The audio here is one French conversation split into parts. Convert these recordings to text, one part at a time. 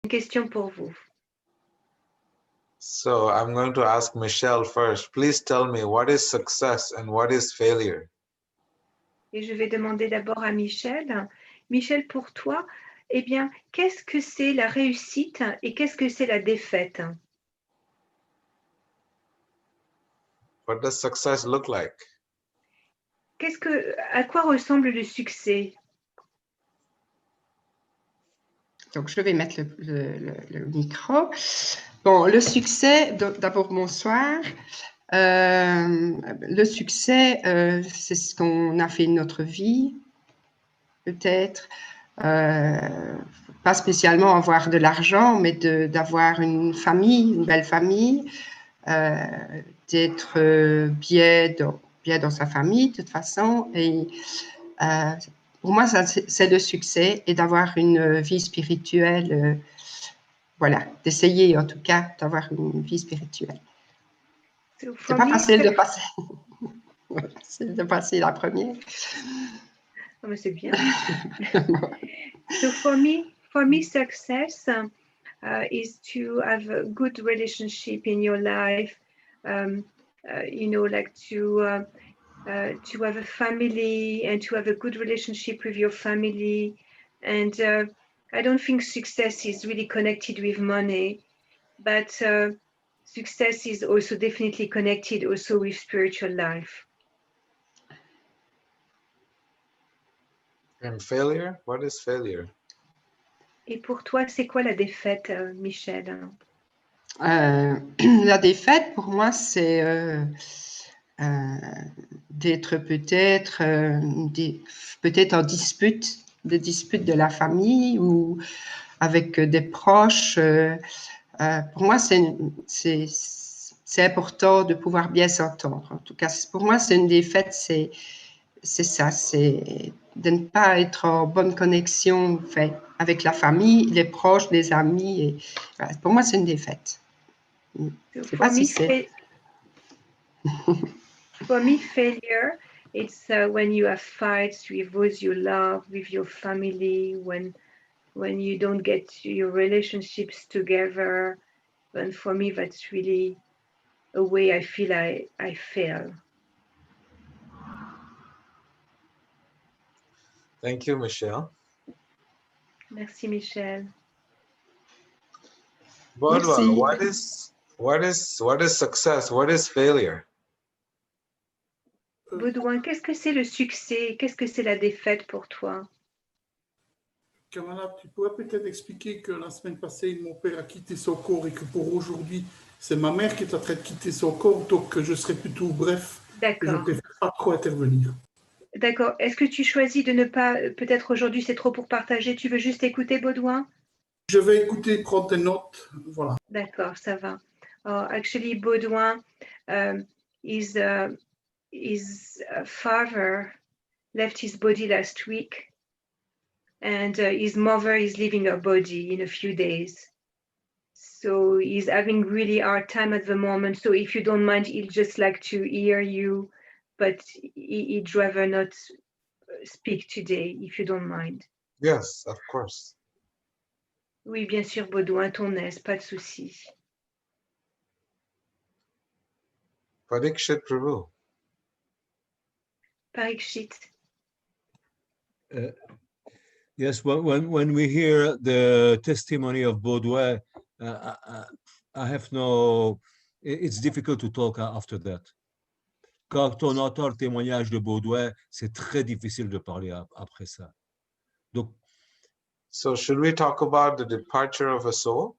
une question pour vous. So I'm going to ask Michelle first. Please tell me, what is success and what is failure? Et je vais demander d'abord à Michel. Michel, pour toi, eh bien, qu'est-ce que c'est la réussite et qu'est-ce que c'est la défaite? What does success look like? À quoi ressemble le succès? Donc, je vais mettre le micro. Bon, le succès, d'abord, bonsoir. Le succès, c'est ce qu'on a fait de notre vie, peut-être. Pas spécialement avoir de l'argent, mais d'avoir une famille, une belle famille, d'être bien dans sa famille, de toute façon. Et pour moi, c'est le succès et d'avoir une vie spirituelle. Voilà, d'essayer en tout cas d'avoir une vie spirituelle. C'est pas facile de passer. C'est de passer la première. Oh, mais c'est bien. So for me, success is to have a good relationship in your life. Like to have a family and to have a good relationship with your family. And I don't think success is really connected with money, but success is also definitely connected also with spiritual life. And failure? What is failure? Et pour toi, c'est quoi la défaite, Michel? La défaite, pour moi, c'est d'être peut-être en dispute de la famille ou avec des proches. Pour moi, c'est important de pouvoir bien s'entendre. En tout cas, pour moi, c'est une défaite, c'est ça, c'est de ne pas être en bonne connexion avec la famille, les proches, les amis. Et, voilà, pour moi, c'est une défaite. Je sais pas si c'est... For me, failure, it's when you have fights with those you love, with your family, when you don't get your relationships together. And for me, that's really a way I feel I fail. Thank you, Michelle. Merci, Michel. Bodwa, what is success? What is failure? Baudouin, qu'est-ce que c'est le succès? Qu'est-ce que c'est la défaite pour toi? Kamala, tu pourrais peut-être expliquer que la semaine passée, mon père a quitté son corps et que pour aujourd'hui, c'est ma mère qui est en train de quitter son corps, donc je serai plutôt bref. D'accord. Je ne préfère pas trop intervenir. D'accord. Est-ce que tu choisis de ne pas, peut-être aujourd'hui c'est trop pour partager, tu veux juste écouter Baudouin? Je vais écouter, prendre des notes, voilà. D'accord, ça va. Actually, Baudouin, his father left his body last week, and his mother is leaving her body in a few days. So he's having really hard time at the moment. So if you don't mind, he'd just like to hear you, but he'd rather not speak today, if you don't mind. Yes, of course. Oui, bien sûr, Baudouin, ton aise, pas de souci. Parikshit Prabhu. Parikshit. Yes, when we hear the testimony of Baudouin, I have no. It's difficult to talk after that. Quand on entend le témoignage de Baudouin, c'est très difficile de parler après ça. Donc, so should we talk about the departure of a soul?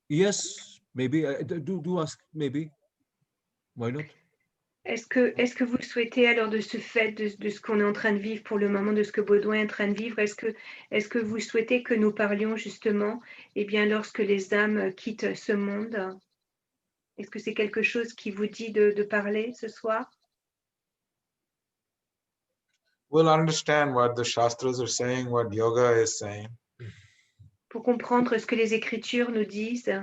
Yes, maybe. Do ask, maybe. Why not? Est-ce que vous souhaitez, alors de ce fait, de ce qu'on est en train de vivre pour le moment, de ce que Baudouin est en train de vivre, est-ce que vous souhaitez que nous parlions justement, eh bien, lorsque les âmes quittent ce monde? Est-ce que c'est quelque chose qui vous dit de parler ce soir? We'll understand what the Shastras are saying, what yoga is saying. Pour comprendre ce que les Écritures nous disent,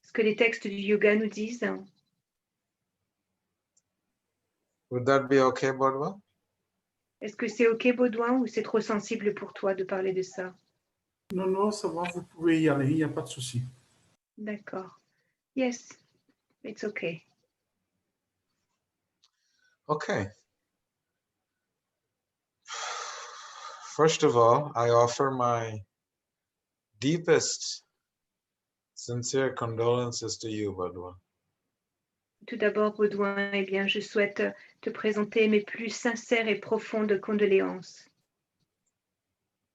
ce que les textes du yoga nous disent. Would that be okay, Bodwa? Est-ce que c'est OK, Baudouin, ou c'est trop sensible pour toi de parler de ça? Non, non, ça va, vous pouvez y aller, il n'y a pas de souci. D'accord. Yes, it's okay. Okay. First of all, I offer my deepest, sincere condolences to you, Baudouin. Tout d'abord, Baudouin, eh bien, je souhaite te présenter mes plus sincères et profondes condoléances.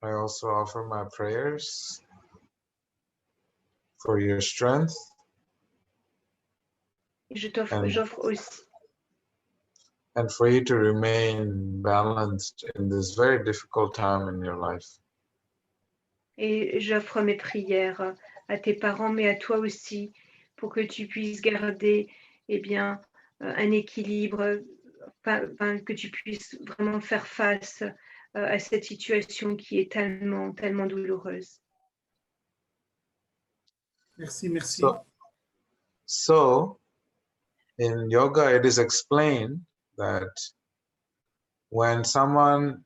I also offer my prayers for your strength Et and, j'offre aussi, and for you to remain balanced in this very difficult time in your life. et j'offre mes prières à tes parents, mais à toi aussi, pour que tu puisses garder, eh bien, un équilibre, que tu puisses vraiment faire face à cette situation qui est tellement, tellement douloureuse. Merci, merci. So in yoga, it is explained that when some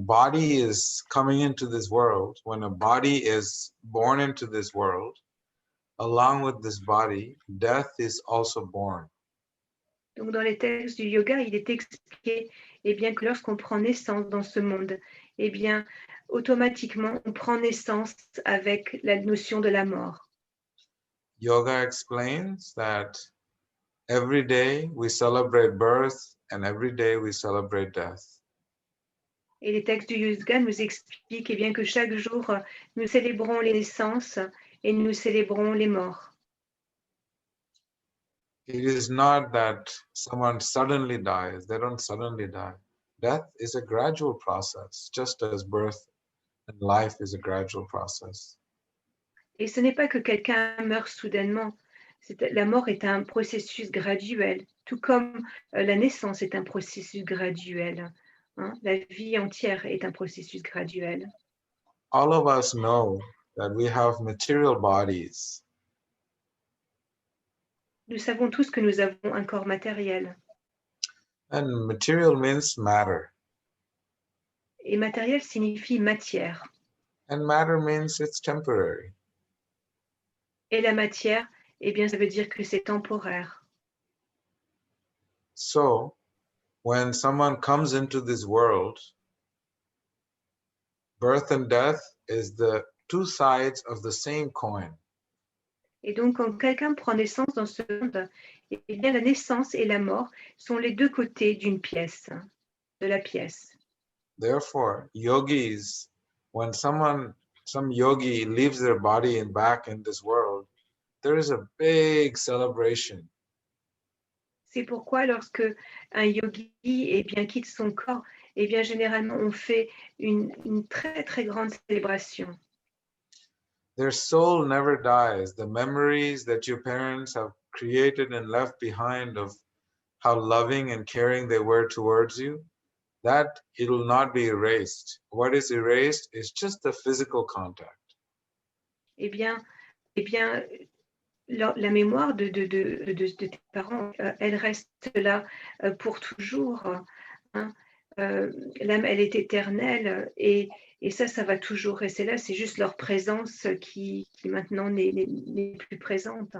body is coming into this world, when a body is born into this world, along with this body, death is also born. Donc, dans les textes du yoga, il est expliqué eh bien, que lorsqu'on prend naissance dans ce monde, eh bien, automatiquement, on prend naissance avec la notion de la mort. Yoga explains that every day we celebrate birth and every day we celebrate death. Et les textes du yoga nous expliquent eh bien, que chaque jour, nous célébrons les naissances et nous célébrons les morts. It is not that someone suddenly dies. They don't suddenly die. Death is a gradual process, just as birth and life is a gradual process. Et ce n'est pas que quelqu'un meurt soudainement. La mort est un processus graduel, tout comme la naissance est un processus graduel. Hein? La vie entière est un processus graduel. All of us know that we have material bodies. Nous savons tous que nous avons un corps matériel. And material means matter. Et matériel signifie matière. And matter means it's temporary. Et la matière, eh bien, ça veut dire que c'est temporaire. So, when someone comes into this world, birth and death is the two sides of the same coin. Et donc, quand quelqu'un prend naissance dans ce monde, eh bien, la naissance et la mort sont les deux côtés d'une pièce, de la pièce. Therefore, yogis, when some yogi leaves their body and back in this world, there is a big celebration. C'est pourquoi lorsque un yogi eh bien, quitte son corps, eh bien, généralement, on fait une très, très grande célébration. Their soul never dies. The memories that your parents have created and left behind of how loving and caring they were towards you, that it will not be erased. What is erased is just the physical contact. Eh bien la mémoire de tes parents, elle reste là pour toujours. Hein. L'âme, elle est éternelle et ça va toujours rester là. C'est juste leur présence qui maintenant n'est plus présente.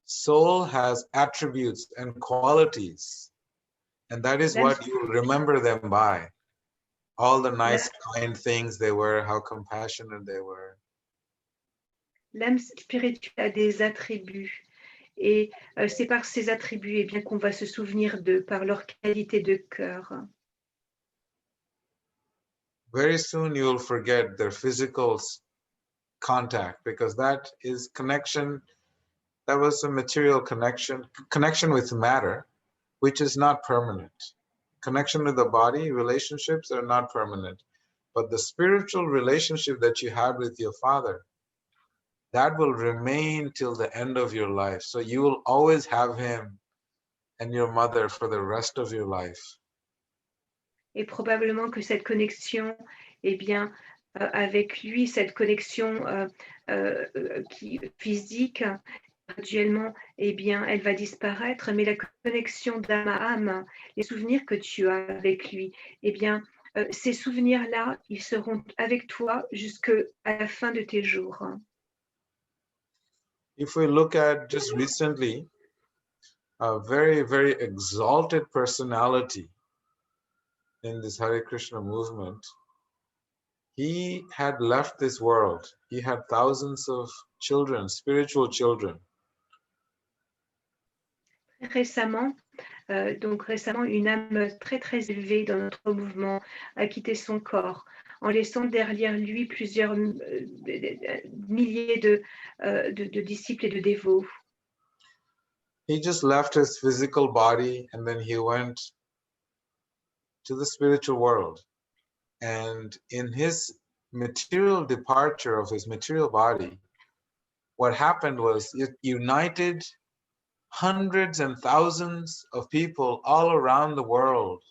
Soul has attributes and qualities, and that is what you remember them by. All the nice, kind things they were, how compassionate they were. L'âme spirituelle a des attributs et c'est par ces attributs eh bien, qu'on va se souvenir d'eux, par leur qualité de cœur. Very soon you will forget their physical contact because that is connection. That was a material connection with matter, which is not permanent. Connection with the body, relationships are not permanent. But the spiritual relationship that you had with your father, that will remain till the end of your life. So you will always have him and your mother for the rest of your life. Et probablement que cette connexion, eh bien, avec lui, cette connexion physique, graduellement, eh bien, elle va disparaître, mais la connexion d'âme à âme, les souvenirs que tu as avec lui, eh bien, ces souvenirs-là, ils seront avec toi jusqu'à la fin de tes jours. If we look at just recently, a very, very exalted personality in this Hare Krishna movement, he had left this world. He had thousands of children, spiritual children. Récemment, une âme très très élevée dans notre mouvement a quitté son corps en laissant derrière lui plusieurs milliers de disciples et de dévots. He just left his physical body and then he went to the spiritual world. And in his material departure of his material body, what happened was it united hundreds and thousands of people all around the world.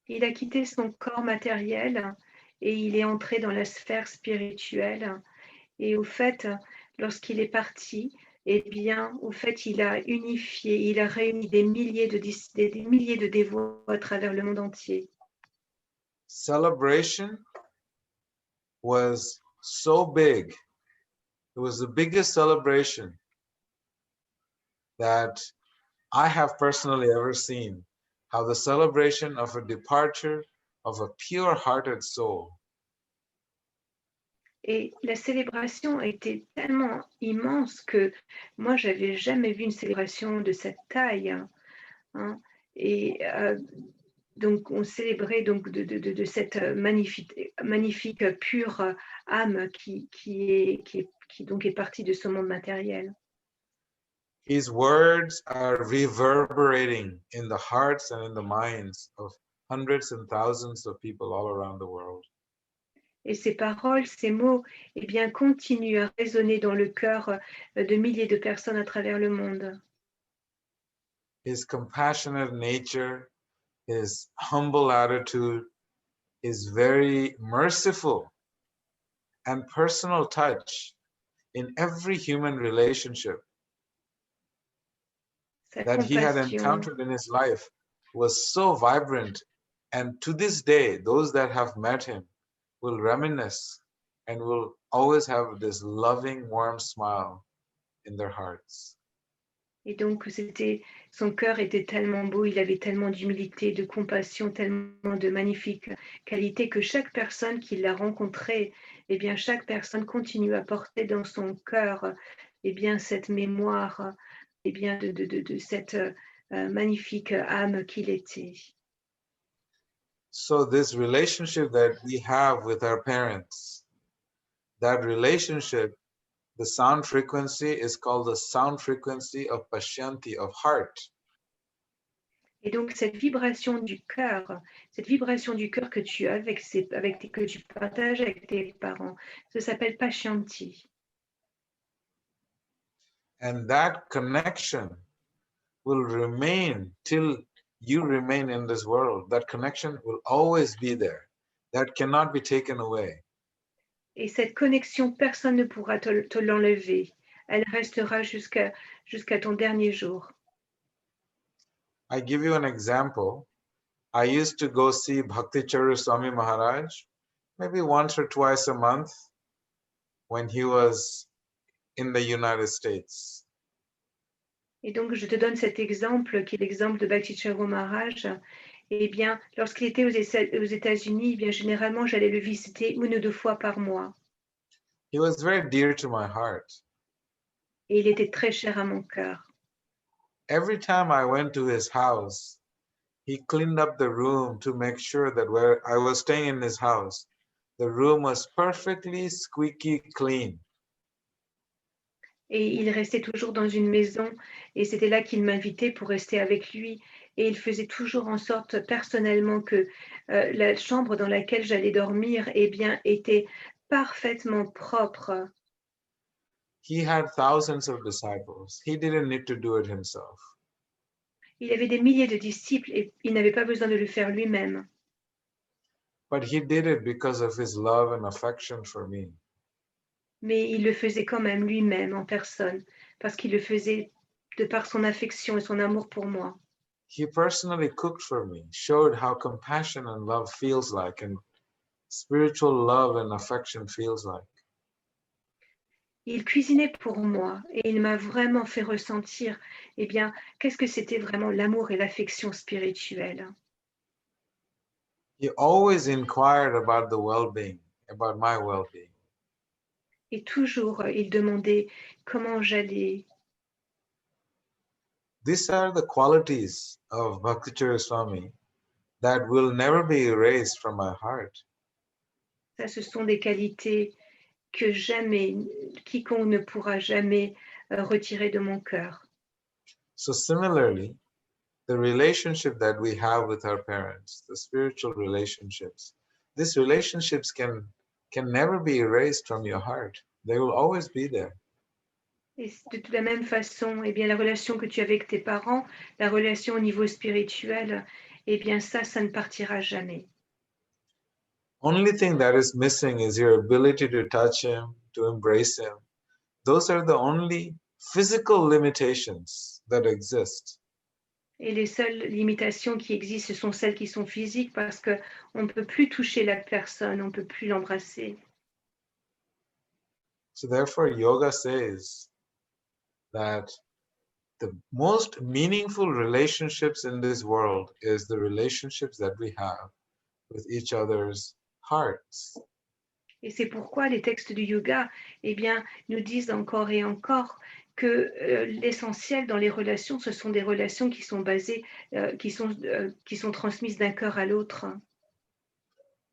Il a quitté son corps matériel et il est entré dans la sphère spirituelle. Et au fait, lorsqu'il est parti, eh bien, au fait, il a unifié, il a réuni des milliers de dévots à travers le monde entier. Celebration was so big. It was the biggest celebration that I have personally ever seen. How the celebration of a departure of a pure-hearted soul. Et la célébration était tellement immense que moi, j'avais jamais vu une célébration de cette taille. Hein. Et donc, on célébrait donc de cette magnifique pure âme qui donc est partie de ce monde matériel. His words are reverberating in the hearts and in the minds of hundreds and thousands of people all around the world. Et ces paroles, ces mots, eh bien, continuent à résonner dans le cœur de milliers de personnes à travers le monde. His compassionate nature, his humble attitude, his very merciful and personal touch in every human relationship that he had encountered in his life was so vibrant. And to this day, those that have met him will reminisce and will always have this loving, warm smile in their hearts. Et donc, son cœur était tellement beau, il avait tellement d'humilité, de compassion, tellement de magnifiques qualités que chaque personne qui l'a rencontré, eh bien, chaque personne continue à porter dans son cœur, eh bien, cette mémoire, eh bien, de cette magnifique âme qu'il était. So this relationship that we have with our parents, that relationship, the sound frequency is called the sound frequency of Pashyanti, of heart. Et donc cette vibration du cœur que tu as que tu partages avec tes parents, ça s'appelle Pashyanti. And that connection will remain till you remain in this world. That connection will always be there. That cannot be taken away. Et cette connexion, personne ne pourra te l'enlever. Elle restera jusqu'à ton dernier jour. I give you an example. I used to go see Bhakti Charu Swami Maharaj maybe once or twice a month when he was in the United States. Et donc, je te donne cet exemple, qui est l'exemple de Bhakti Charu Maharaj. Eh bien, lorsqu'il était aux États-Unis, eh bien, généralement, j'allais le visiter 1 ou 2 fois par mois. He was very dear to my heart. Et il était très cher à mon cœur. Every time I went to his house, he cleaned up the room to make sure that where I was staying in his house, the room was perfectly squeaky clean. Et il restait toujours dans une maison et c'était là qu'il m'invitait pour rester avec lui. Et il faisait toujours en sorte personnellement que la chambre dans laquelle j'allais dormir eh bien, était parfaitement propre. He had thousands of disciples. He didn't need to do it himself. Il avait des milliers de disciples et il n'avait pas besoin de le faire lui-même. But he did it because of his love and affection for me. Mais il le faisait quand même lui-même en personne parce qu'il le faisait de par son affection et son amour pour moi. he personally cooked for me, showed how compassion and love feels like, and spiritual love and affection feels like. Il cuisinait pour moi et il m'a vraiment fait ressentir, eh bien, qu'est-ce que c'était vraiment l'amour et l'affection spirituelle. He always inquired about the well-being, about my well-being. Et toujours, il demandait comment j'allais. These are the qualities of Bhakti Swami that will never be erased from my heart. Ça, ce sont des qualités que jamais, quiconque ne pourra jamais retirer de mon cœur. So similarly, the relationship that we have with our parents, the spiritual relationships, these relationships can never be erased from your heart. They will always be there. Et de la même façon, eh bien, la relation que tu as avec tes parents, la relation au niveau spirituel, eh bien, ça ne partira jamais. Only thing that is missing is your ability to touch him, to embrace him. Those are the only physical limitations that exist. Et les seules limitations qui existent, ce sont celles qui sont physiques parce qu'on ne peut plus toucher la personne, on ne peut plus l'embrasser. So therefore, yoga says that the most meaningful relationships in this world is the relationships that we have with each other's hearts. Et c'est pourquoi les textes du yoga, eh bien, nous disent encore et encore que l'essentiel dans les relations, ce sont des relations qui sont basées, qui sont transmises d'un cœur à l'autre.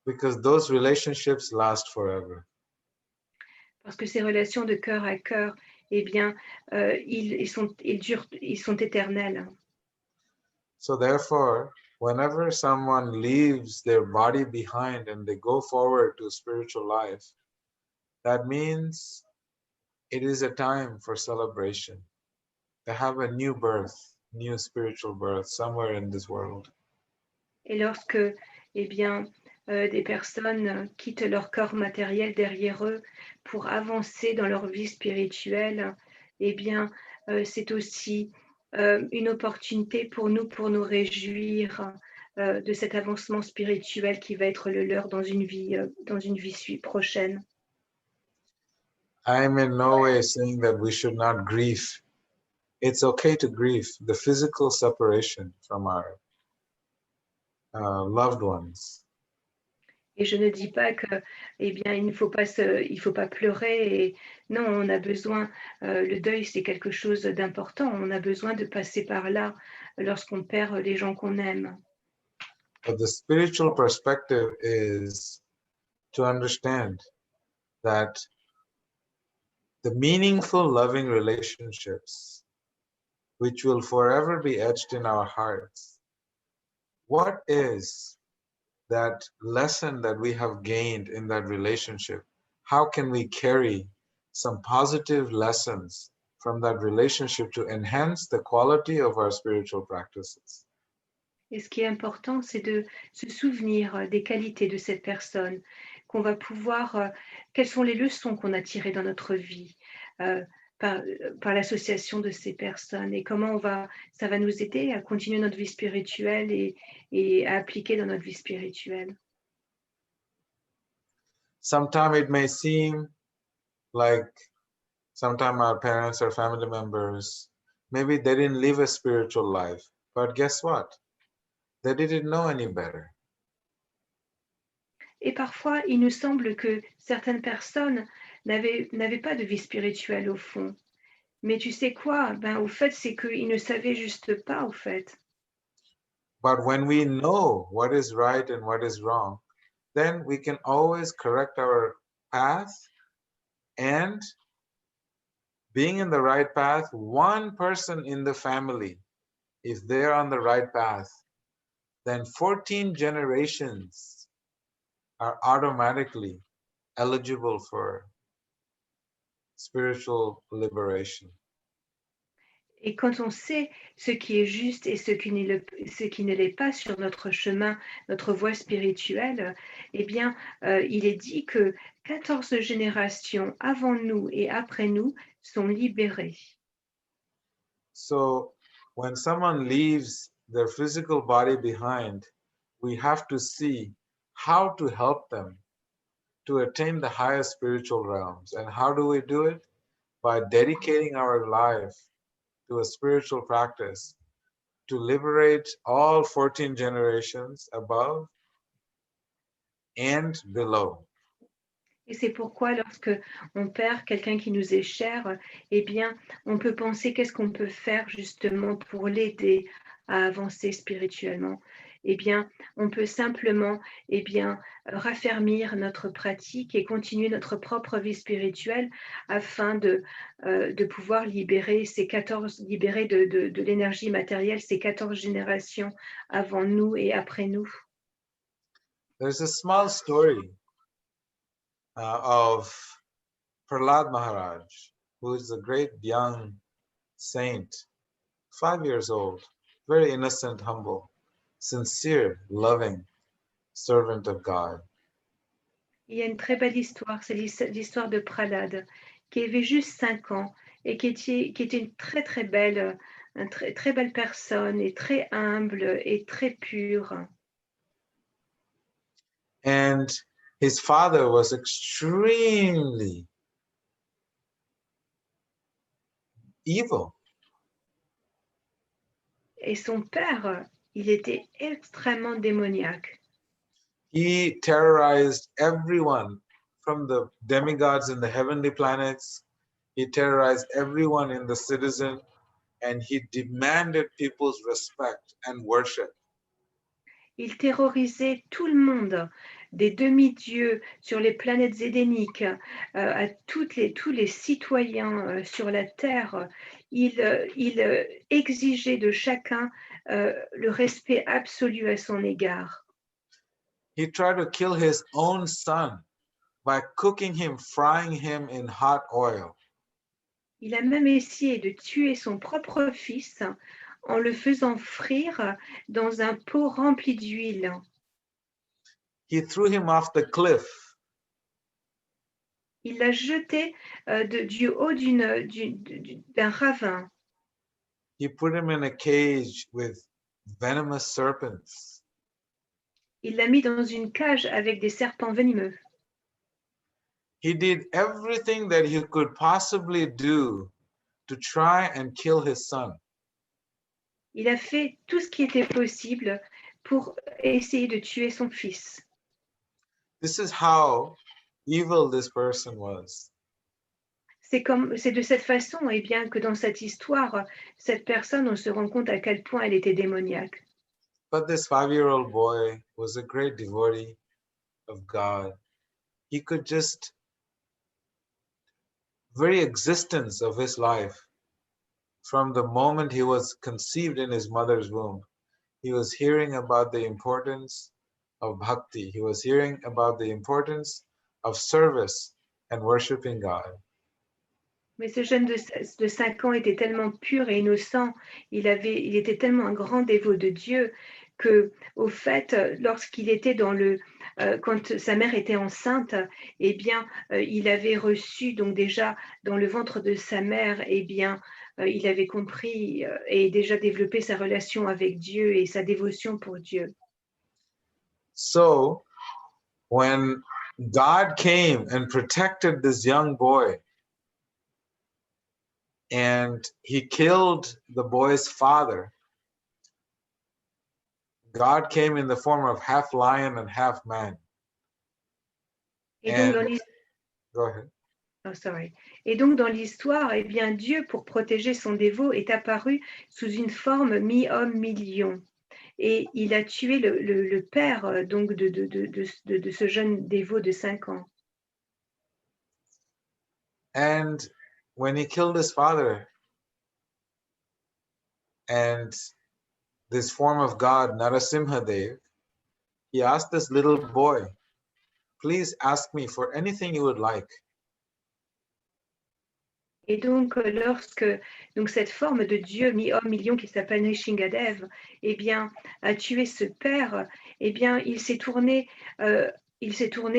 Because those relationships last forever. Parce que ces relations de cœur à cœur, eh bien, ils sont éternels. So therefore, whenever someone leaves their body behind and they go forward to spiritual life, that means it is a time for celebration. They have a new birth, new spiritual birth somewhere in this world. Et lorsque, eh bien, des personnes quittent leur corps matériel derrière eux pour avancer dans leur vie spirituelle, eh bien, c'est aussi une opportunité pour nous réjouir de cet avancement spirituel qui va être le leur dans une vie prochaine. I am in no way saying that we should not grieve. It's okay to grieve the physical separation from our loved ones. Et je ne dis pas que, eh bien, il ne faut pas pleurer. Et non, on a besoin. Le deuil, c'est quelque chose d'important. On a besoin de passer par là lorsqu'on perd les gens qu'on aime. But the spiritual perspective is to understand that the meaningful, loving relationships, which will forever be etched in our hearts, what is that lesson that we have gained in that relationship? How can we carry some positive lessons from that relationship to enhance the quality of our spiritual practices? Et ce qui est important, c'est de se souvenir des qualités de cette personne, qu'on va pouvoir, quelles sont les leçons qu'on a tirées dans notre vie par l'association de ces personnes et comment ça va nous aider à continuer notre vie spirituelle et à appliquer dans notre vie spirituelle. Sometimes it may seem like sometimes our parents or family members, maybe they didn't live a spiritual life, but guess what? They didn't know any better. Et parfois, il nous semble que certaines personnes n'avaient pas de vie spirituelle au fond. Mais tu sais quoi? Ben, au fait, c'est qu'ils ne savaient juste pas, au fait. But when we know what is right and what is wrong, then we can always correct our path. And being in the right path, one person in the family, if they're on the right path, then 14 generations are automatically eligible for spiritual liberation. Et quand on sait ce qui est juste et ce qui ne l'est pas sur notre chemin, notre voie spirituelle, eh bien, il est dit que 14 générations avant nous et après nous sont libérées. So when someone leaves their physical body behind, we have to see how to help them to attain the higher spiritual realms. And how do we do it? By dedicating our life to a spiritual practice to liberate all 14 generations above and below. Et c'est pourquoi lorsque on perd quelqu'un qui nous est cher, eh bien, on peut penser qu'est-ce qu'on peut faire justement pour l'aider à avancer spirituellement. Eh bien, on peut simplement, eh bien, raffermir notre pratique et continuer notre propre vie spirituelle afin de pouvoir libérer libérer de l'énergie matérielle ces 14 générations avant nous et après nous. There's a small story of Prahlad Maharaj, who is a great young saint, 5 years old, very innocent, humble, sincere, loving servant of God. Il y a une très belle histoire, c'est l'histoire de Prahlad, qui avait juste 5 ans et qui était une très très belle, très belle personne et très humble et très pure. And his father was extremely evil. Et son père, il était extrêmement démoniaque. He terrorized everyone from the demigods in the heavenly planets. He terrorized everyone in the citizen, and he demanded people's respect and worship. Il terrorisait tout le monde, des demi-dieux sur les planètes édéniques, à tous les citoyens sur la Terre. Il exigeait de chacun le respect absolu à son égard. He tried to kill his own son by cooking him, frying him in hot oil. Il a même essayé de tuer son propre fils en le faisant frire dans un pot rempli d'huile. He threw him off the cliff. Il l'a jeté du haut d'un ravin. He put him in a cage with venomous serpents. Il l'a mis dans une cage avec des serpents venimeux. He did everything that he could possibly do to try and kill his son. Il a fait tout ce qui était possible pour essayer de tuer son fils. This is how evil this person was. C'est de cette façon, eh bien, que dans cette histoire, cette personne, on se rend compte à quel point elle était démoniaque. But this 5-year-old boy was a great devotee of God. He could just, very existence of his life, from the moment he was conceived in his mother's womb, he was hearing about the importance of bhakti. He was hearing about the importance of service and worshiping God. Mais ce jeune de 5 ans était tellement pur et innocent, il était tellement un grand dévot de Dieu que, au fait, lorsqu'il était quand sa mère était enceinte, eh bien, il avait reçu donc déjà dans le ventre de sa mère, eh bien, il avait compris et déjà développé sa relation avec Dieu et sa dévotion pour Dieu. So, when God came and protected this young boy, and he killed the boy's father, God came in the form of half lion and half man. Et donc, Go ahead. Oh, sorry. Et donc, dans l'histoire, eh bien, Dieu, pour protéger son dévot, est apparu sous une forme mi-homme, mi-lion. Et il a tué le père donc de ce jeune dévot de 5 ans. And when he killed his father, and this form of God, Narasimha Dev, he asked this little boy, please ask me for anything you would like. Et donc, lorsque cette forme de Dieu mi-homme, mi-lion qui s'appelle Nrishingadev, eh bien, a tué ce père, eh bien, il s'est tourné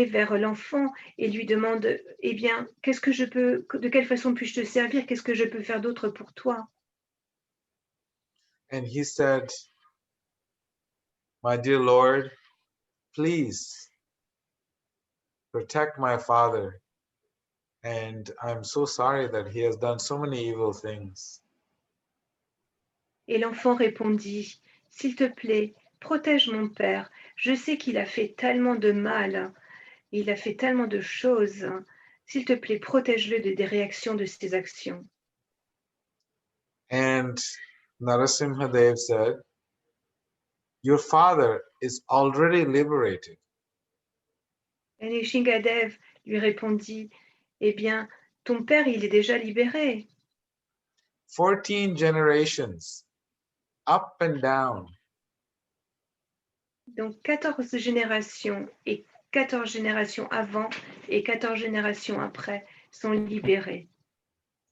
vers l'enfant et lui demande, eh bien, de quelle façon puis-je te servir? Qu'est-ce que je peux faire d'autre pour toi? And he said, My dear Lord, please protect my father. And I'm so sorry that he has done so many evil things. Et l'enfant répondit, s'il te plaît, protège mon père. Je sais qu'il a fait tellement de mal, il a fait tellement de choses. S'il te plaît, protège-le des réactions de ses actions. And Narasimhadev said, your father is already liberated. Et Nishingadev lui répondit, eh bien, ton père, il est déjà libéré. 14 generations, up and down. Donc 14 générations et 14 générations avant et 14 générations après sont libérées.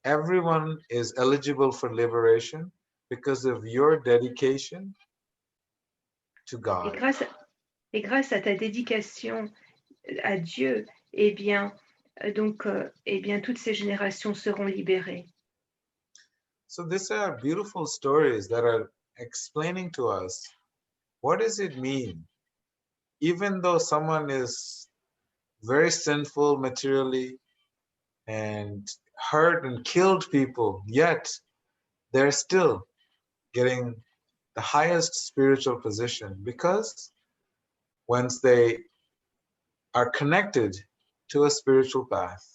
Everyone is eligible for liberation because of your dedication to Et God. grâce à ta dédication à Dieu, eh bien, toutes ces générations seront libérées. So these are beautiful stories that are explaining to us what does it mean, even though someone is very sinful materially and hurt and killed people, yet they're still getting the highest spiritual position because once they are connected to a spiritual path.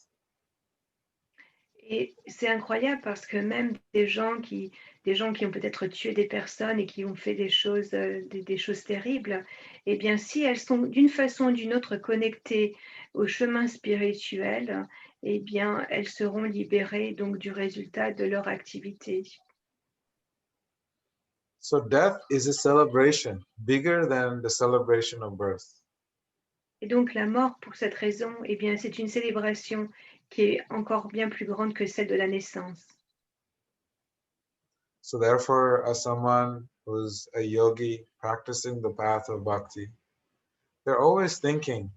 Et c'est incroyable parce que même des gens qui ont peut-être tué des personnes et qui ont fait des choses terribles, eh bien, si elles sont d'une façon ou d'une autre connectées au chemin spirituel, eh bien, elles seront libérées donc du résultat de leur activité. So death is a celebration bigger than the celebration of birth. Et donc la mort, pour cette raison, eh bien, c'est une célébration qui est encore bien plus grande que celle de la naissance. So therefore, as someone who's a yogi practicing the path of bhakti, they're always thinking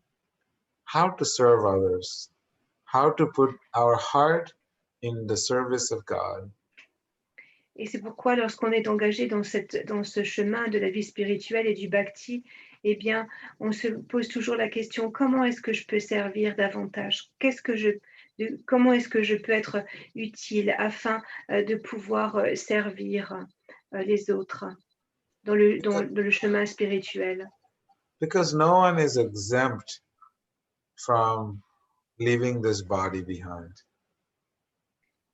how to serve others, how to put our heart in the service of God. Et c'est pourquoi lorsqu'on est engagé dans ce chemin de la vie spirituelle et du bhakti, eh bien, on se pose toujours la question, comment est-ce que je peux servir davantage? Comment est-ce que je peux être utile afin de pouvoir servir les autres dans le chemin spirituel? Because no one is exempt from leaving this body behind.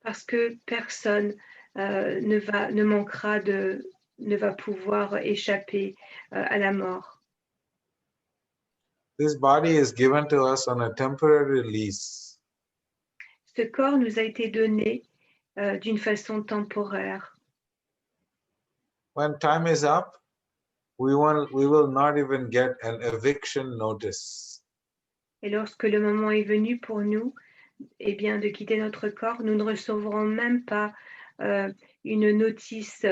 Parce que personne ne va pouvoir échapper à la mort. This body is given to us on a temporary lease. Ce corps nous a été donné d'une façon temporaire. When time is up, we will not even get an eviction notice. Et lorsque le moment est venu pour nous, eh bien, de quitter notre corps, nous ne recevrons même pas une notice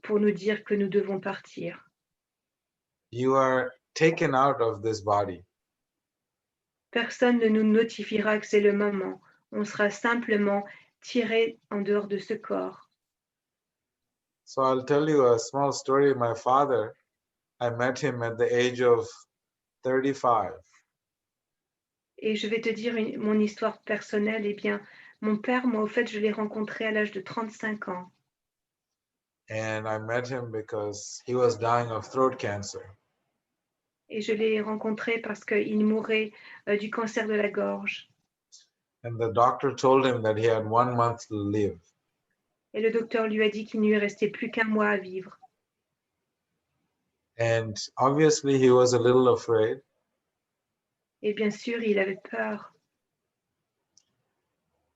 pour nous dire que nous devons partir. You are taken out of this body. Personne ne nous notifiera que c'est le moment. On sera simplement tiré en dehors de ce corps. So I'll tell you a small story. My father, I met him at the age of 35. Et je vais te dire mon histoire personnelle. Eh bien, mon père, moi, au fait, je l'ai rencontré à l'âge de 35 ans. And I met him because he was dying of throat cancer. Et je l'ai rencontré parce qu'il mourait du cancer de la gorge. And the doctor told him that he had 1 month to live. Et le docteur lui a dit qu'il ne lui restait plus qu'un mois à vivre. And obviously he was a little afraid. Et bien sûr, il avait peur.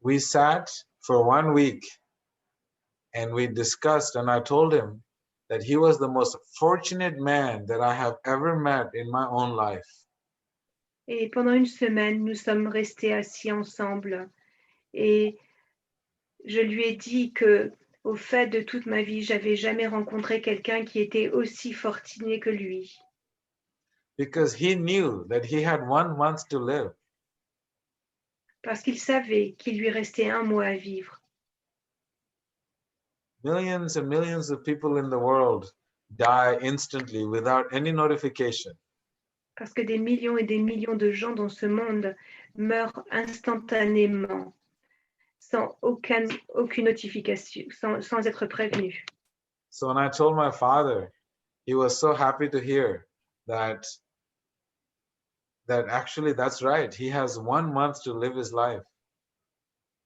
We sat for 1 week and we discussed, and I told him that he was the most fortunate man that I have ever met in my own life. Et pendant une semaine, nous sommes restés assis ensemble. Et je lui ai dit que, au fait de toute ma vie, j'avais jamais rencontré quelqu'un qui était aussi fortuné que lui. Because he knew that he had 1 month to live. Parce qu'il savait qu'il lui restait un mois à vivre. Millions and millions of people in the world die instantly without any notification. Parce que des millions et des millions de gens dans ce monde meurent instantanément, sans aucune notification, sans être prévenus. So when I told my father, he was so happy to hear that actually that's right. He has 1 month to live his life.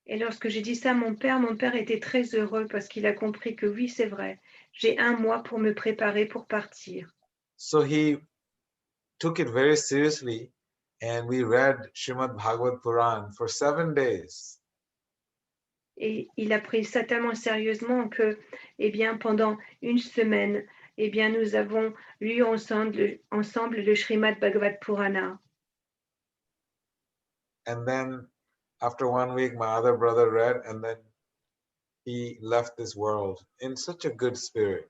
Et lorsque j'ai dit ça à mon père était très heureux parce qu'il a compris que oui, c'est vrai, j'ai 1 mois pour me préparer pour partir. So he took it very seriously and we read Srimad Bhagavad Puran for 7 days. Et il a pris ça tellement sérieusement que, eh bien, pendant 1 semaine, eh bien, nous avons lu ensemble le Srimad Bhagavad Purana. And then after 1 week, my other brother read, and then he left this world in such a good spirit.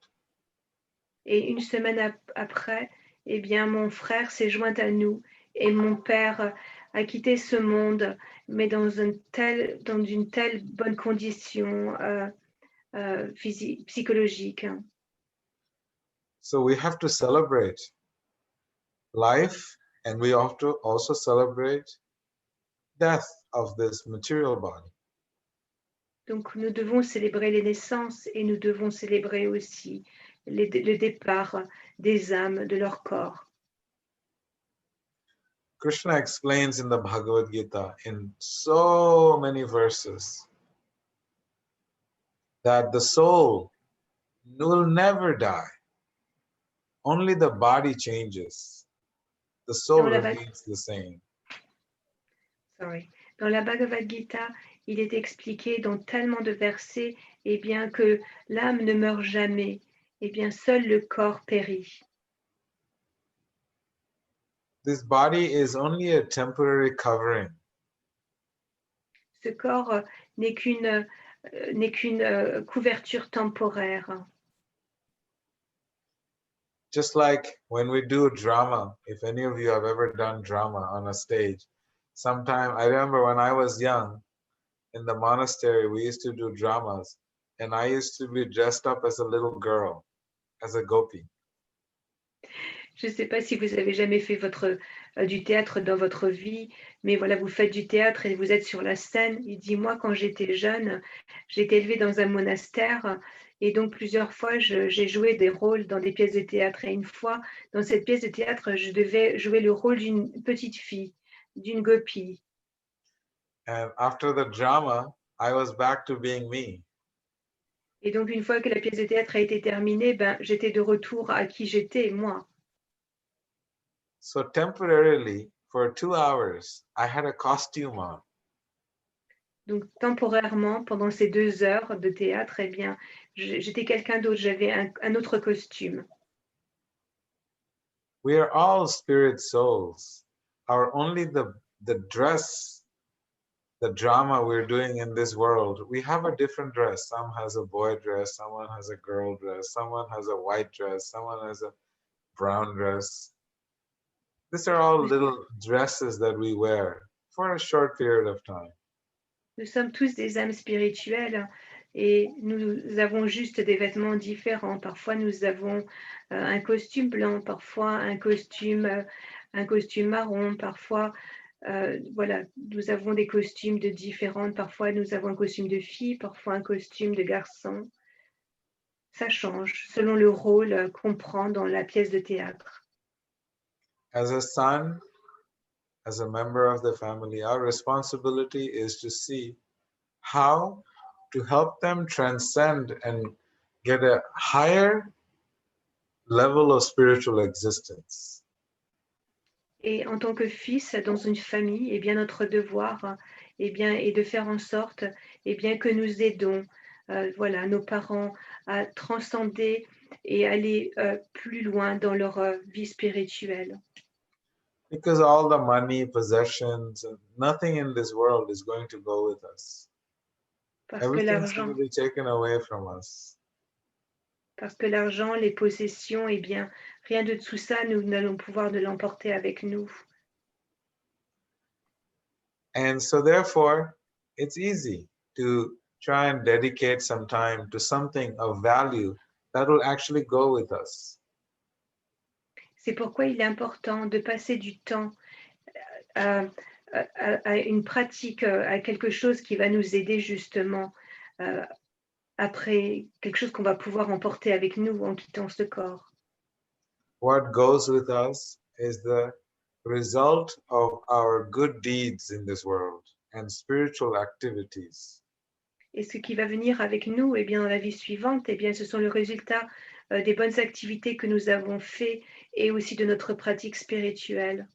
Et 1 semaine après, eh bien, mon frère s'est joint à nous et mon père a quitté ce monde, mais dans une telle bonne condition psychologique. So we have to celebrate life, and we have to also celebrate death of this material body. Donc, nous devons célébrer les naissances et nous devons célébrer aussi le départ des âmes de leur corps. Krishna explains in the Bhagavad Gita in so many verses that the soul will never die. Only the body changes. The soul remains the same. Dans la Bhagavad Gita, il est expliqué dans tellement de versets, eh bien, que l'âme ne meurt jamais, eh bien, seul le corps périt. This body is only a temporary covering. Ce corps n'est qu'une couverture temporaire. Just like when we do drama, if any of you have ever done drama on a stage, sometime I remember when I was young in the monastery, we used to do dramas, and I used to be dressed up as a little girl, as a gopi. Je ne sais pas si vous avez jamais fait du théâtre dans votre vie, mais voilà, vous faites du théâtre et vous êtes sur la scène. Il dit, moi, quand j'étais jeune, j'ai été élevée dans un monastère et donc plusieurs fois, j'ai joué des rôles dans des pièces de théâtre. Et une fois, dans cette pièce de théâtre, je devais jouer le rôle d'une petite fille, d'une gopi. And after the drama, I was back to being me. Et donc, une fois que la pièce de théâtre a été terminée, j'étais de retour à qui j'étais, moi. So temporarily, for 2 hours, I had a costume on. Donc, temporairement, pendant ces 2 heures de théâtre, eh bien, j'étais quelqu'un d'autre, j'avais un autre costume. We are all spirit souls. Only the dress, the drama we're doing in this world, we have a different dress. Some has a boy dress, someone has a girl dress, someone has a white dress, someone has a brown dress. These are all little dresses that we wear for a short period of time. Nous sommes tous des âmes spirituelles et nous avons juste des vêtements différents. Parfois, nous avons un costume blanc, parfois un costume marron, parfois, voilà, nous avons des costumes de différentes. Parfois, nous avons un costume de fille, parfois un costume de garçon. Ça change selon le rôle qu'on prend dans la pièce de théâtre. As a son, as a member of the family, our responsibility is to see how to help them transcend and get a higher level of spiritual existence. Et en tant que fils dans une famille, eh bien, notre devoir est de faire en sorte que nous aidons voilà, nos parents à transcender et aller plus loin dans leur vie spirituelle. Because all the money, possessions, nothing in this world is going to go with us. Parce que Everything's going l'argent, to be taken away from us. les possessions, eh bien, rien de tout ça, nous n'allons pouvoir de l'emporter avec nous. And so therefore, it's easy to try and dedicate some time to something of value that will actually go with us. C'est pourquoi il est important de passer du temps à une pratique, à quelque chose qui va nous aider justement après, quelque chose qu'on va pouvoir emporter avec nous en quittant ce corps. What goes with us is the result of our good deeds in this world and spiritual activities. Et ce qui va venir avec nous, eh bien, dans la vie suivante, eh bien, ce sont le résultat des bonnes activités que nous avons faites et aussi de notre pratique spirituelle.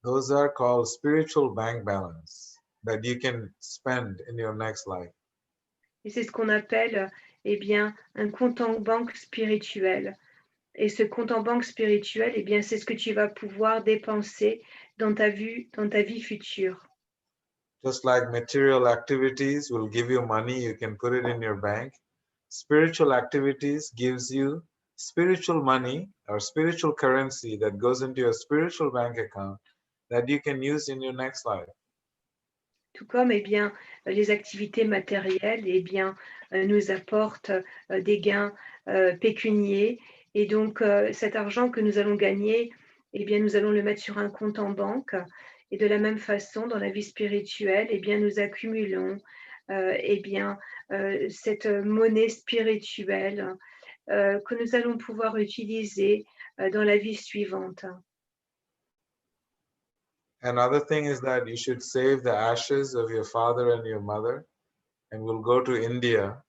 Those are called spiritual bank balance that you can spend in your next life. Et c'est ce qu'on appelle, eh bien, un compte en banque spirituel. Et ce compte en banque spirituel, eh bien, c'est ce que tu vas pouvoir dépenser dans ta vie future. Just like material activities will give you money, you can put it in your bank. Spiritual activities gives you spiritual money or spiritual currency that goes into your spiritual bank account that you can use in your next life. Tout comme eh bien, les activités matérielles eh bien, nous apportent des gains pécuniaires. Et donc, cet argent que nous allons gagner, eh bien, nous allons le mettre sur un compte en banque. Et de la même façon, dans la vie spirituelle, eh bien, nous accumulons eh bien, cette monnaie spirituelle que nous allons pouvoir utiliser dans la vie suivante. Another thing is that you should save the ashes of your father and your mother, and we'll go to India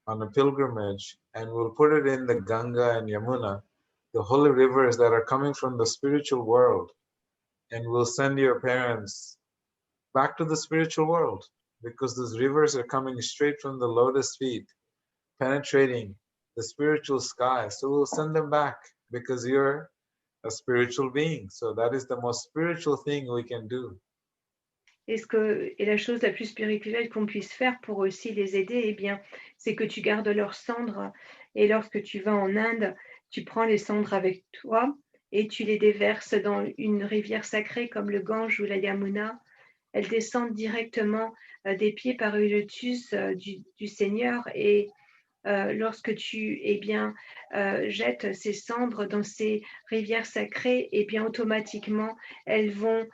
on a pilgrimage, and we'll put it in the Ganga and Yamuna, the holy rivers that are coming from the spiritual world, and we'll send your parents back to the spiritual world because those rivers are coming straight from the lotus feet, penetrating the spiritual sky. So we'll send them back because you're a spiritual being. So that is the most spiritual thing we can do. Et la chose la plus spirituelle qu'on puisse faire pour aussi les aider, eh bien, c'est que tu gardes leurs cendres. Et lorsque tu vas en Inde, tu prends les cendres avec toi et tu les déverses dans une rivière sacrée comme le Gange ou la Yamuna. Elles descendent directement des pieds par le lotus du Seigneur. Et lorsque tu eh bien, jettes ces cendres dans ces rivières sacrées, eh bien, automatiquement, elles vont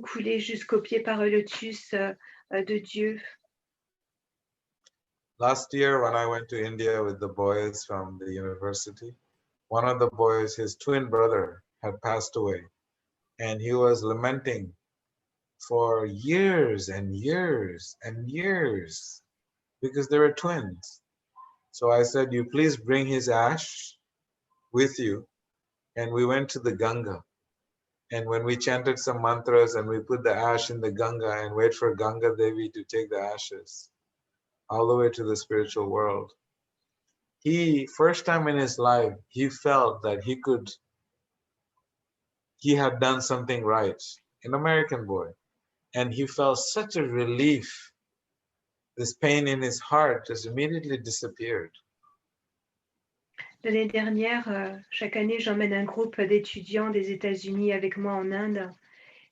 couler jusqu'aux pieds par le lotus de Dieu. Last year, when I went to India with the boys from the university, one of the boys, his twin brother, had passed away, and he was lamenting for years and years and years because they were twins. So I said, you please bring his ash with you. And we went to the Ganga. And when we chanted some mantras and we put the ash in the Ganga and wait for Ganga Devi to take the ashes all the way to the spiritual world. First time in his life, he felt that he had done something right, an American boy. And he felt such a relief. This pain in his heart just immediately disappeared. L'année dernière, chaque année, j'emmène un groupe d'étudiants des États-Unis avec moi en Inde.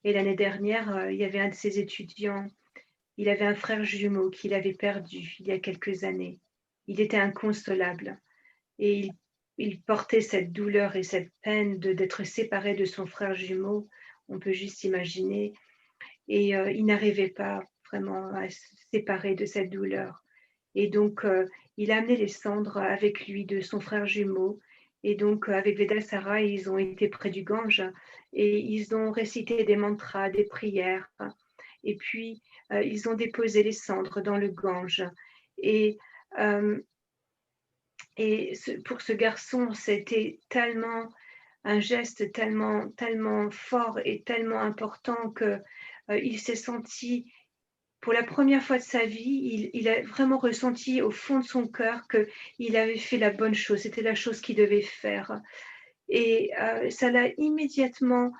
Et l'année dernière, il y avait un de ces étudiants, il avait un frère jumeau qu'il avait perdu il y a quelques années. Il était inconsolable et il portait cette douleur et cette peine d'être séparé de son frère jumeau. On peut juste imaginer. Et il n'arrivait pas vraiment à se séparer de cette douleur. Et donc, il a amené les cendres avec lui de son frère jumeau. Et donc, avec Vedasara, ils ont été près du Gange et ils ont récité des mantras, des prières. Et puis, ils ont déposé les cendres dans le Gange. Et pour ce garçon, c'était tellement un geste tellement fort et tellement important que il s'est senti, pour la première fois de sa vie, il a vraiment ressenti au fond de son cœur qu'il avait fait la bonne chose, c'était la chose qu'il devait faire. Et ça l'a immédiatement,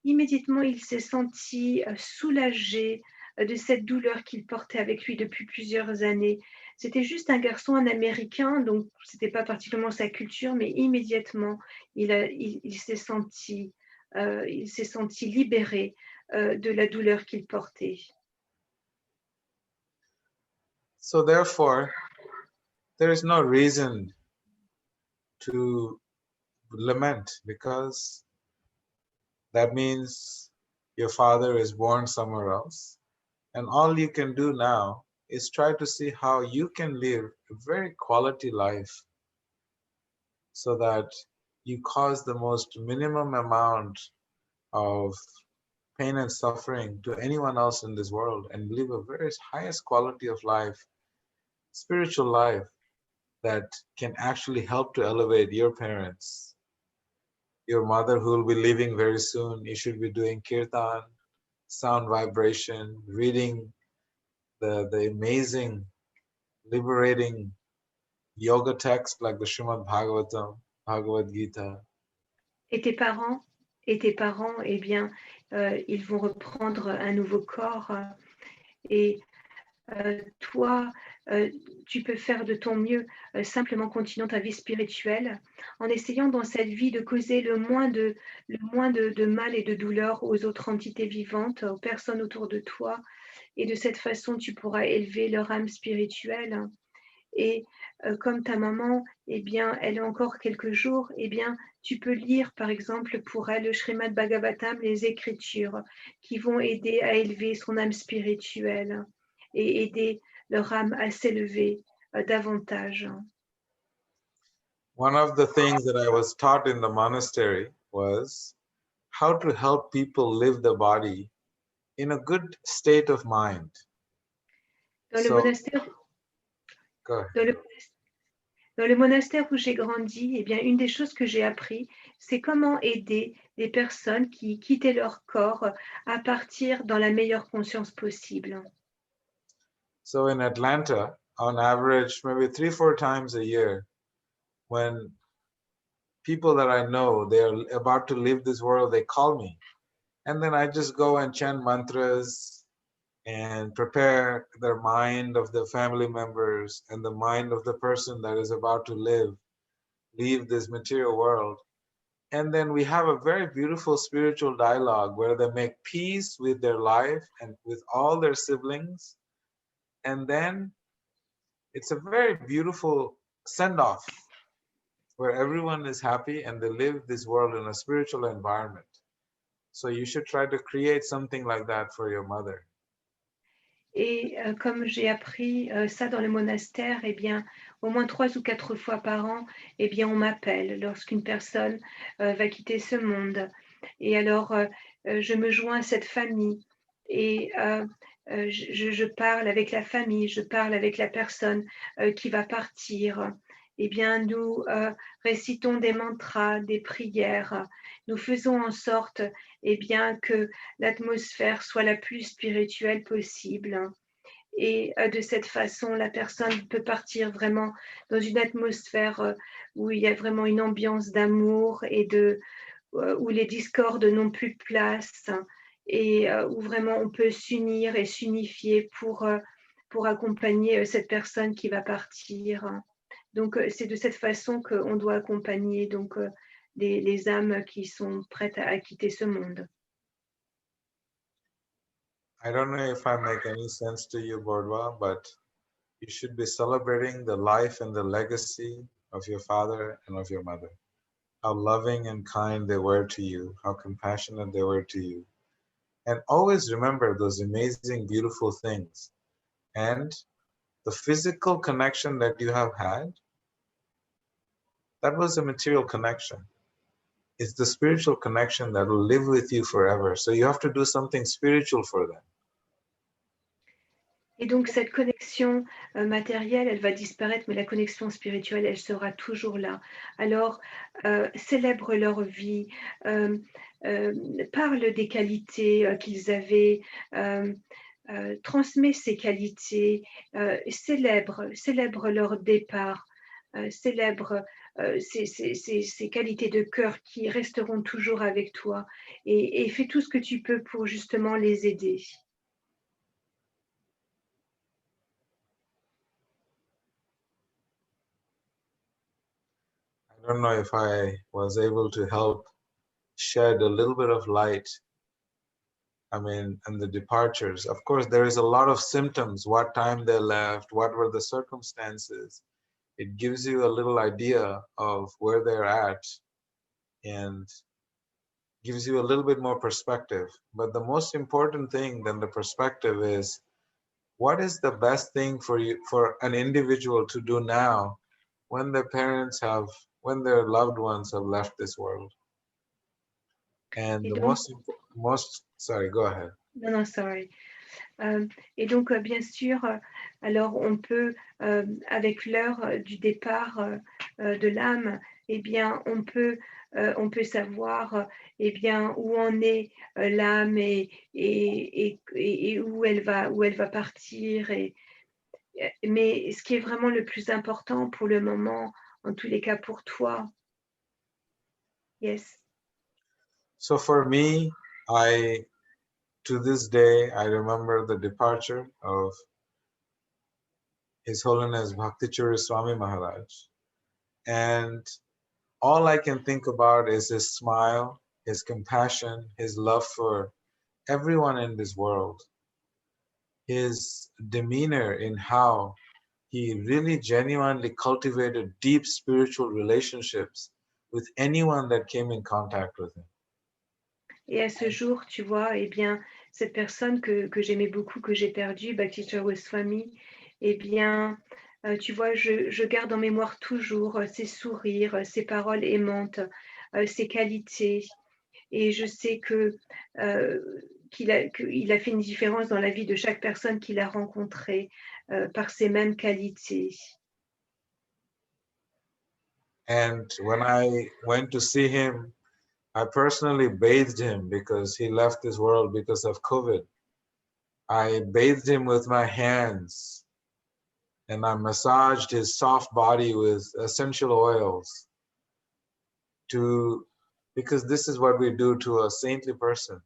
il s'est senti soulagé de cette douleur qu'il portait avec lui depuis plusieurs années. C'était juste un garçon, un Américain, donc ce n'était pas particulièrement sa culture, mais immédiatement, il s'est senti libéré de la douleur qu'il portait. So therefore, there is no reason to lament, because that means your father is born somewhere else. And all you can do now is try to see how you can live a very quality life so that you cause the most minimum amount of pain and suffering to anyone else in this world, and live a very highest quality of life, spiritual life, that can actually help to elevate your parents, your mother who will be leaving very soon. You should be doing kirtan, sound vibration, reading the amazing, liberating yoga text like the Srimad Bhagavatam, Bhagavad Gita. Et tes parents, eh bien, ils vont reprendre un nouveau corps. Et toi, tu peux faire de ton mieux, simplement continuant ta vie spirituelle, en essayant dans cette vie de causer le moins de mal et de douleur aux autres entités vivantes, aux personnes autour de toi. Et de cette façon, tu pourras élever leur âme spirituelle. Et comme ta maman, eh bien, elle a encore quelques jours, eh bien, tu peux lire, par exemple, pour elle, le Srimad Bhagavatam, les Écritures, qui vont aider à élever son âme spirituelle et aider leur âme à s'élever davantage. One of the things that I was taught in the monastery was how to help people live the body in a good state of mind. Dans le So, monastère, go ahead. dans le monastère où j'ai grandi, eh bien, une des choses que j'ai appris, c'est comment aider les personnes qui quittaient leur corps à partir dans la meilleure conscience possible. So in Atlanta, on average, maybe 3-4 times a year, when people that I know, they're about to leave this world, they call me. And then I just go and chant mantras and prepare their mind of the family members and the mind of the person that is about to leave this material world. And then we have a very beautiful spiritual dialogue where they make peace with their life and with all their siblings. And then it's a very beautiful send-off where everyone is happy and they live this world in a spiritual environment. So you should try to create something like that for your mother. Et comme j'ai appris ça dans le monastère, eh bien, au moins 3 ou 4 fois par an, eh bien, on m'appelle lorsqu'une personne va quitter ce monde. Et alors, je me joins à cette famille et je parle avec la famille, je parle avec la personne qui va partir. Eh bien, nous récitons des mantras, des prières. Nous faisons en sorte, eh bien, que l'atmosphère soit la plus spirituelle possible. Et de cette façon, la personne peut partir vraiment dans une atmosphère où il y a vraiment une ambiance d'amour et où les discordes n'ont plus de place et où vraiment on peut s'unir et s'unifier pour accompagner cette personne qui va partir. Donc, c'est de cette façon qu'on doit accompagner donc, les âmes qui sont prêtes à quitter ce monde. I don't know if I make any sense to you, Bordwa, but you should be celebrating the life and the legacy of your father and of your mother. How loving and kind they were to you, how compassionate they were to you. And always remember those amazing, beautiful things. And the physical connection that you have had, that was a material connection. It's the spiritual connection that will live with you forever. So you have to do something spiritual for them. Et donc cette connexion matérielle, elle va disparaître, mais la connexion spirituelle, elle sera toujours là. Alors, célèbre leur vie, parle des qualités qu'ils avaient, transmets ces qualités, célèbre leur départ, célèbre ces qualités de cœur qui resteront toujours avec toi et fais tout ce que tu peux pour justement les aider. I don't know if I was able to help shed a little bit of light. I mean, and the departures. Of course, there is a lot of symptoms, what time they left, what were the circumstances. it gives you a little idea of where they're at and gives you a little bit more perspective. But the most important thing than the perspective is, what is the best thing for you, for an individual to do now when their parents have, when their loved ones have left this world? And Et the donc, sorry, go ahead. non, sorry. Et donc, bien sûr, alors on peut, avec l'heure du départ de l'âme, eh bien, on peut savoir, eh bien, où en est l'âme et où elle va partir. Mais ce qui est vraiment le plus important pour le moment, en tous les cas pour toi. Yes. So for me, to this day, I remember the departure of His Holiness Bhakti Churi Swami Maharaj. And all I can think about is his smile, his compassion, his love for everyone in this world, his demeanor in how he really genuinely cultivated deep spiritual relationships with anyone that came in contact with him. Et à ce jour, tu vois, eh bien, cette personne que j'aimais beaucoup, que j'ai perdue, Bhakti Swami, eh bien, tu vois, je garde en mémoire toujours ses sourires, ses paroles aimantes, ses qualités. Et je sais qu'il a fait une différence dans la vie de chaque personne qu'il a rencontrée par ces mêmes qualités. And when I went to see him, I personally bathed him because he left this world because of COVID. I bathed him with my hands and I massaged his soft body with essential oils because this is what we do to a saintly person.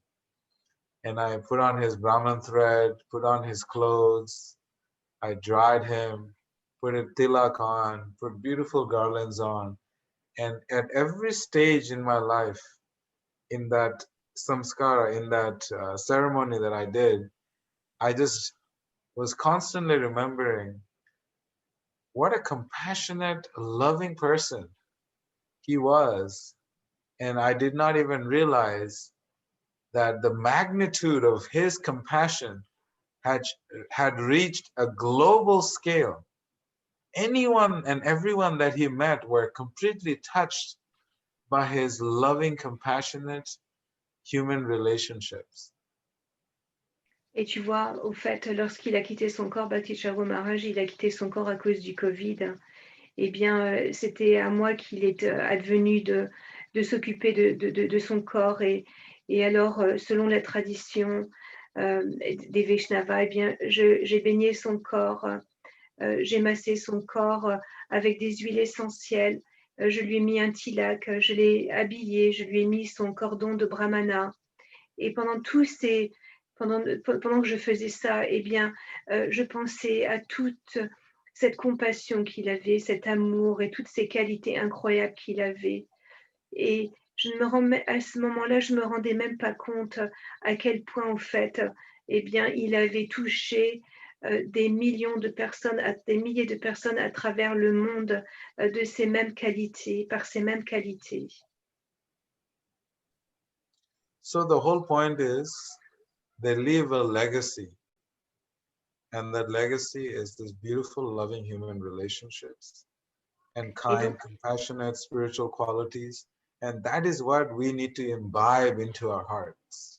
And I put on his Brahman thread, put on his clothes, I dried him, put a tilak on, put beautiful garlands on. And at every stage in my life, in that samskara, in that ceremony that I did, I just was constantly remembering what a compassionate, loving person he was. And I did not even realize that the magnitude of his compassion had reached a global scale. Anyone and everyone that he met were completely touched by his loving, compassionate human relationships. Et tu vois, au fait, lorsqu'il a quitté son corps, Bhakti Charu Maharaj, il a quitté son corps à cause du Covid. Eh bien, c'était à moi qu'il est advenu de s'occuper de son corps. Et alors, selon la tradition des Vaishnavas, eh bien, j'ai baigné son corps, j'ai massé son corps avec des huiles essentielles. Je lui ai mis un tilak, je l'ai habillé, je lui ai mis son cordon de brahmana. Et pendant que je faisais ça, eh bien, je pensais à toute cette compassion qu'il avait, cet amour et toutes ces qualités incroyables qu'il avait. Et à ce moment-là, je ne me rendais même pas compte à quel point, en fait, eh bien, il avait touché des millions de personnes, des milliers de personnes à travers le monde de ces mêmes qualités, par ces mêmes qualités. So the whole point is they leave a legacy. And that legacy is this beautiful, loving human relationships and kind, compassionate spiritual qualities. And that is what we need to imbibe into our hearts.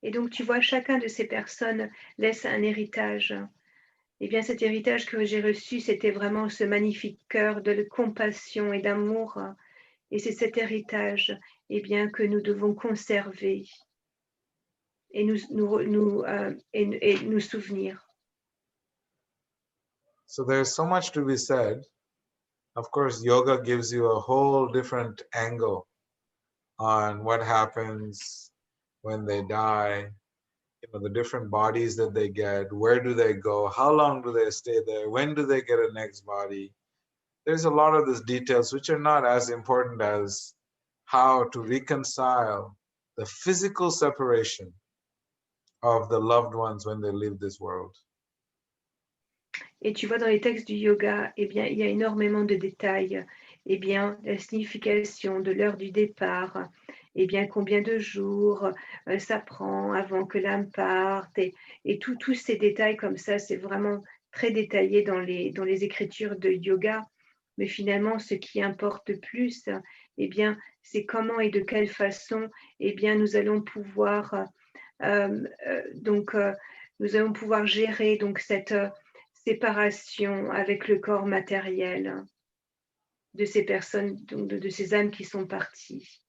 Et donc, tu vois, chacun de ces personnes laisse un héritage. Eh bien, cet héritage que j'ai reçu, c'était vraiment ce magnifique cœur de compassion et d'amour. Et c'est cet héritage, eh bien, que nous devons conserver et nous souvenir. So there's so much to be said. Of course, yoga gives you a whole different angle on what happens when they die, the different bodies that they get, where do they go, how long do they stay there, when do they get a next body. There's a lot of these details which are not as important as how to reconcile the physical separation of the loved ones when they leave this world. Et tu vois, dans les textes du yoga, eh bien, il y a énormément de détails. Eh bien, la signification de l'heure du départ, eh bien, combien de jours ça prend avant que l'âme parte, et tous ces détails comme ça, c'est vraiment très détaillé dans les écritures de yoga. Mais finalement, ce qui importe le plus, eh bien, c'est comment et de quelle façon, eh bien, nous allons pouvoir nous allons pouvoir gérer donc cette séparation avec le corps matériel de ces personnes, donc de ces âmes qui sont parties.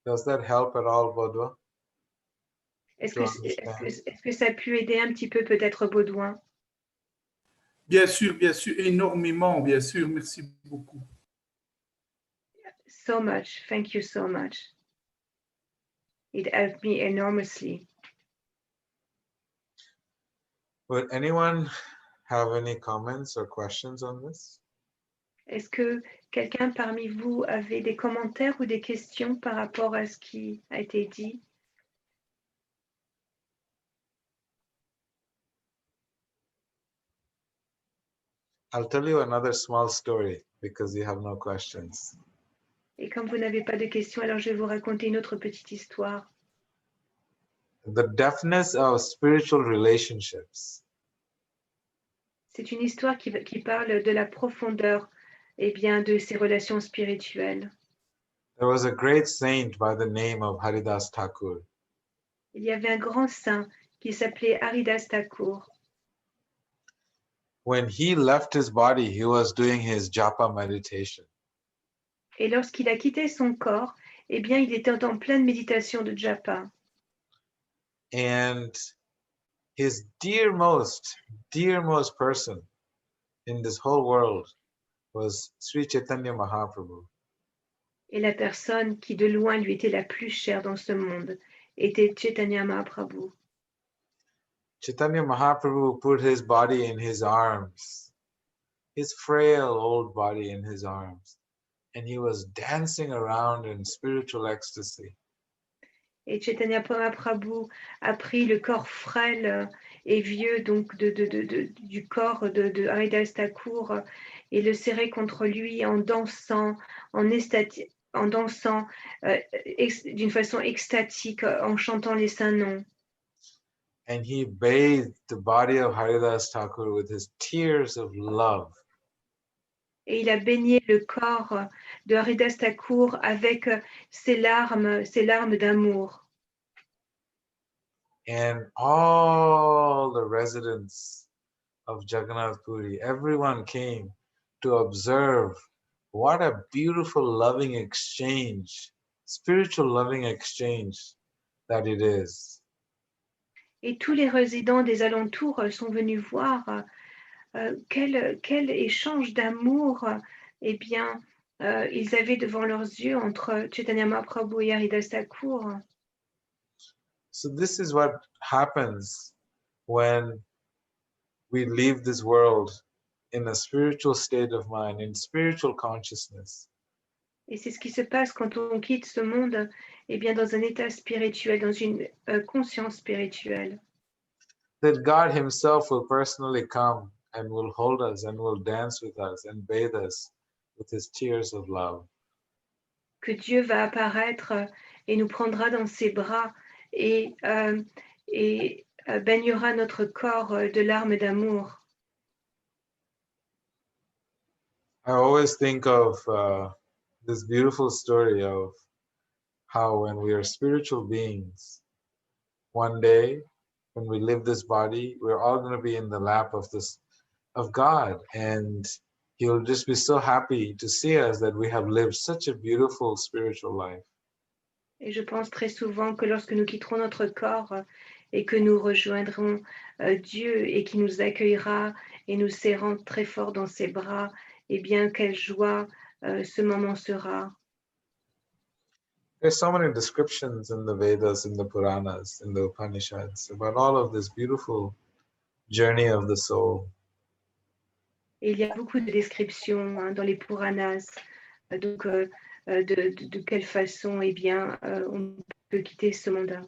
Does that help at all, Bodwa? Est-ce To que, understand. est-ce que ça a pu aider un petit peu peut-être Baudouin? Bien sûr, énormément, bien sûr. Merci beaucoup. So much, thank you so much. It helped me enormously. Would anyone have any comments or questions on this? Est-ce que quelqu'un parmi vous avait des commentaires ou des questions par rapport à ce qui a été dit? I'll tell you another small story because you have no questions. Et comme vous n'avez pas de questions, alors je vais vous raconter une autre petite histoire. The depthness of spiritual relationships. C'est une histoire qui parle de la profondeur et bien, de ces relations spirituelles. There was a great saint by the name of Haridas Thakur. Il y avait un grand saint qui s'appelait Haridas Thakur. When he left his body, he was doing his japa meditation. Et lorsqu'il a quitté son corps, eh bien, il était en pleine méditation de japa. And his dearmost person in this whole world was Sri Chaitanya Mahaprabhu. Et la personne qui de loin lui était la plus chère dans ce monde était Chaitanya Mahaprabhu. Chaitanya Mahaprabhu put his body in his arms, his frail old body in his arms, and he was dancing around in spiritual ecstasy. Et Chaitanya Mahaprabhu a pris le corps frêle et vieux donc du corps de Haridas Thakur et le serré contre lui en dansant, d'une façon extatique, en chantant les saints noms. And he bathed the body of Haridas Thakur with his tears of love. Et il a baigné le corps de Haridas Thakur avec ses larmes d'amour. And all the residents of Jagannath Puri, everyone came to observe what a beautiful loving exchange, spiritual loving exchange that it is. Et tous les résidents des alentours sont venus voir quel échange d'amour eh bien, ils avaient devant leurs yeux entre Chaitanya Mahaprabhu et Haridas Thakur. So this is what happens when we leave this world in a spiritual state of mind, in spiritual consciousness. Et c'est ce qui se passe quand on quitte ce monde, eh bien, dans un état spirituel, dans une conscience spirituelle. That God himself will personally come and will hold us and will dance with us and bathe us with his tears of love. Que Dieu va apparaître et nous prendra dans ses bras et baignera notre corps de larmes d'amour. I always think of this beautiful story of how when we are spiritual beings, one day when we leave this body, we're all going to be in the lap of God, and he'll just be so happy to see us that we have lived such a beautiful spiritual life. Et je pense très souvent que lorsque nous quitterons notre corps et que nous rejoindrons Dieu et qui nous accueillera et nous serrant très fort dans ses bras, eh bien, quelle joie ce moment sera. There's so many descriptions in the Vedas, in the Puranas, in the Upanishads about all of this beautiful journey of the soul. Et il y a beaucoup de descriptions dans les Puranas, donc de quelle façon eh bien, on peut quitter ce monde-là.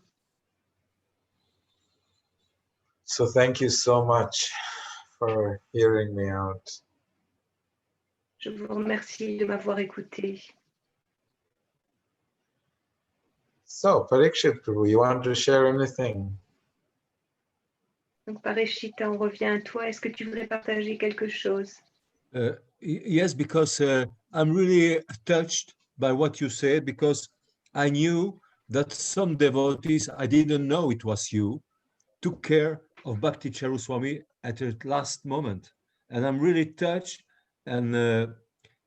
So thank you so much for hearing me out. Je vous remercie de m'avoir écouté. So, Parikshit Prabhu, you want to share anything? Donc, Parishita, on revient à toi. Est-ce que tu voudrais partager quelque chose? Yes, because I'm really touched by what you said, because I knew that some devotees, I didn't know it was you, took care of Bhakti Charuswami at the last moment. And I'm really touched, and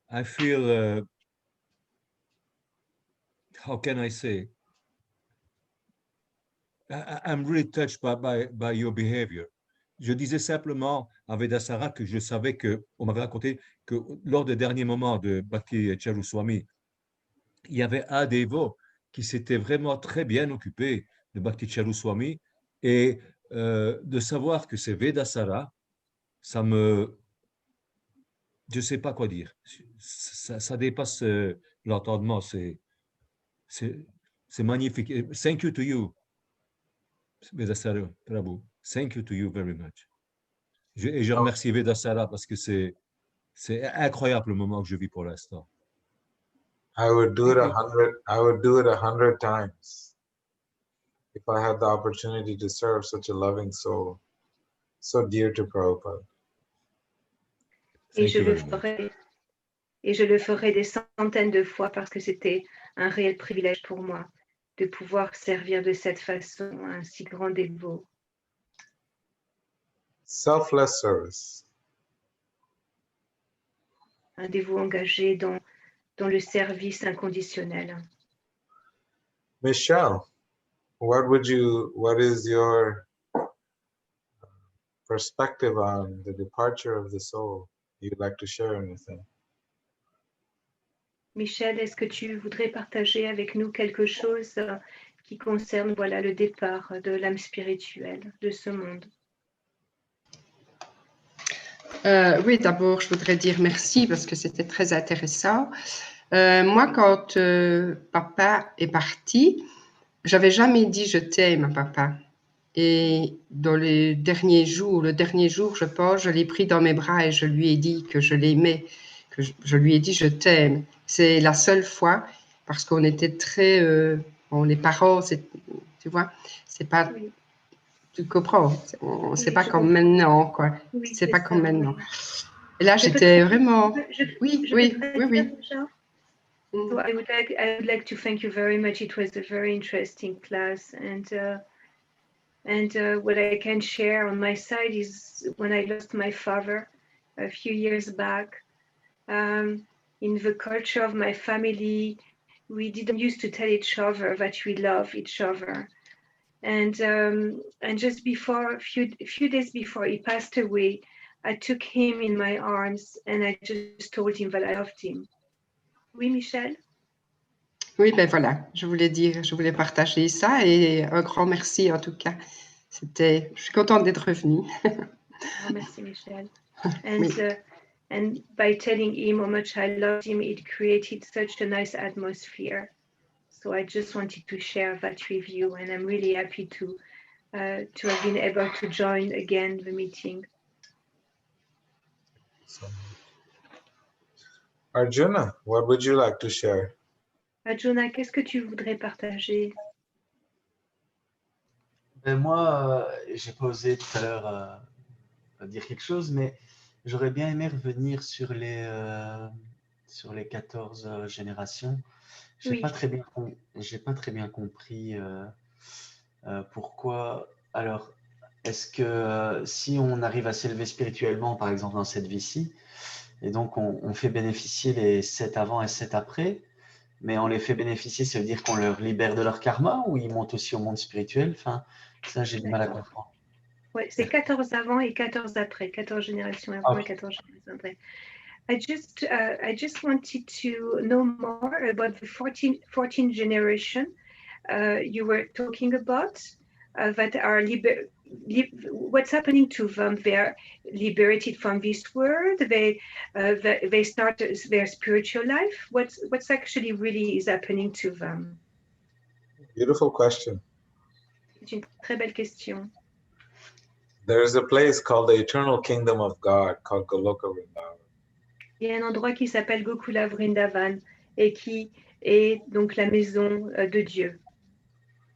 I feel, how can I say? I'm really touched by your behavior. Je disais simplement à Vedasara que je savais que, on m'avait raconté que lors des derniers moments de Bhakti Charuswami, il y avait un dévot qui s'était vraiment très bien occupé de Bhakti Charuswami, et de savoir que c'est Vedasara, ça me... Je ne sais pas quoi dire. Ça dépasse l'entendement. C'est magnifique. Thank you to you, Vedasara Prabhu. Thank you to you very much. Et je remercie Vedasara parce que c'est incroyable le moment que je vis pour l'instant. I would do it 100 times if I had the opportunity to serve such a loving soul, so dear to Prabhupada. Et je le ferai des centaines de fois parce que c'était un réel privilège pour moi de pouvoir servir de cette façon un si grand dévot. Selfless service. Un dévot engagé dans le service inconditionnel. Michelle, what is your perspective on the departure of the soul? You'd like to share anything? Michel, est-ce que tu voudrais partager avec nous quelque chose qui concerne le départ de l'âme spirituelle de ce monde? Oui, d'abord, je voudrais dire merci parce que c'était très intéressant. Moi, quand papa est parti, j'avais jamais dit je t'aime, papa. Et dans les derniers jours, le dernier jour, je pense, je l'ai pris dans mes bras et je lui ai dit que je l'aimais, que je lui ai dit je t'aime. C'est la seule fois parce qu'on était très, les parents, tu vois, c'est pas, Oui. Tu comprends, Oui, c'est pas comme maintenant, quoi. Oui, c'est pas ça, comme maintenant. oui. Et là, j'étais vraiment. Oui. So I would like to thank you very much. It was a very interesting class, and what I can share on my side is when I lost my father a few years back. In the culture of my family, we didn't used to tell each other that we love each other, and just before a few days before he passed away, I took him in my arms and I just told him that I loved him. Oui, Michel? Oui, ben voilà, je voulais partager ça et un grand merci en tout cas. Je suis contente d'être revenue. Oh, merci, Michel. And by telling him how much I loved him, it created such a nice atmosphere. So I just wanted to share that with you, and I'm really happy to have been able to join again the meeting. Arjuna, what would you like to share? Arjuna, qu'est-ce que tu voudrais partager? Ben moi, j'ai pas osé tout à l'heure dire quelque chose, mais j'aurais bien aimé revenir sur les 14 générations. J'ai pas très bien compris pourquoi. Alors, est-ce que si on arrive à s'élever spirituellement, par exemple dans cette vie-ci, et donc on fait bénéficier les 7 avant et 7 après, mais on les fait bénéficier, ça veut dire qu'on leur libère de leur karma ou ils montent aussi au monde spirituel? Enfin, ça, j'ai du mal à comprendre. Ouais, c'est 14 avant et 14 après, 14 générations avant et 14 générations après. I just wanted to know more about the 14 generation you were talking about that are what's happening to them. They're liberated from this world. They start their spiritual life. What's actually really is happening to them? Beautiful question. C'est une très belle question. There's a place called the Eternal Kingdom of God, called Goloka Vrindavan. Il y a un endroit qui s'appelle Gokula Vrindavan et qui est donc la maison de Dieu.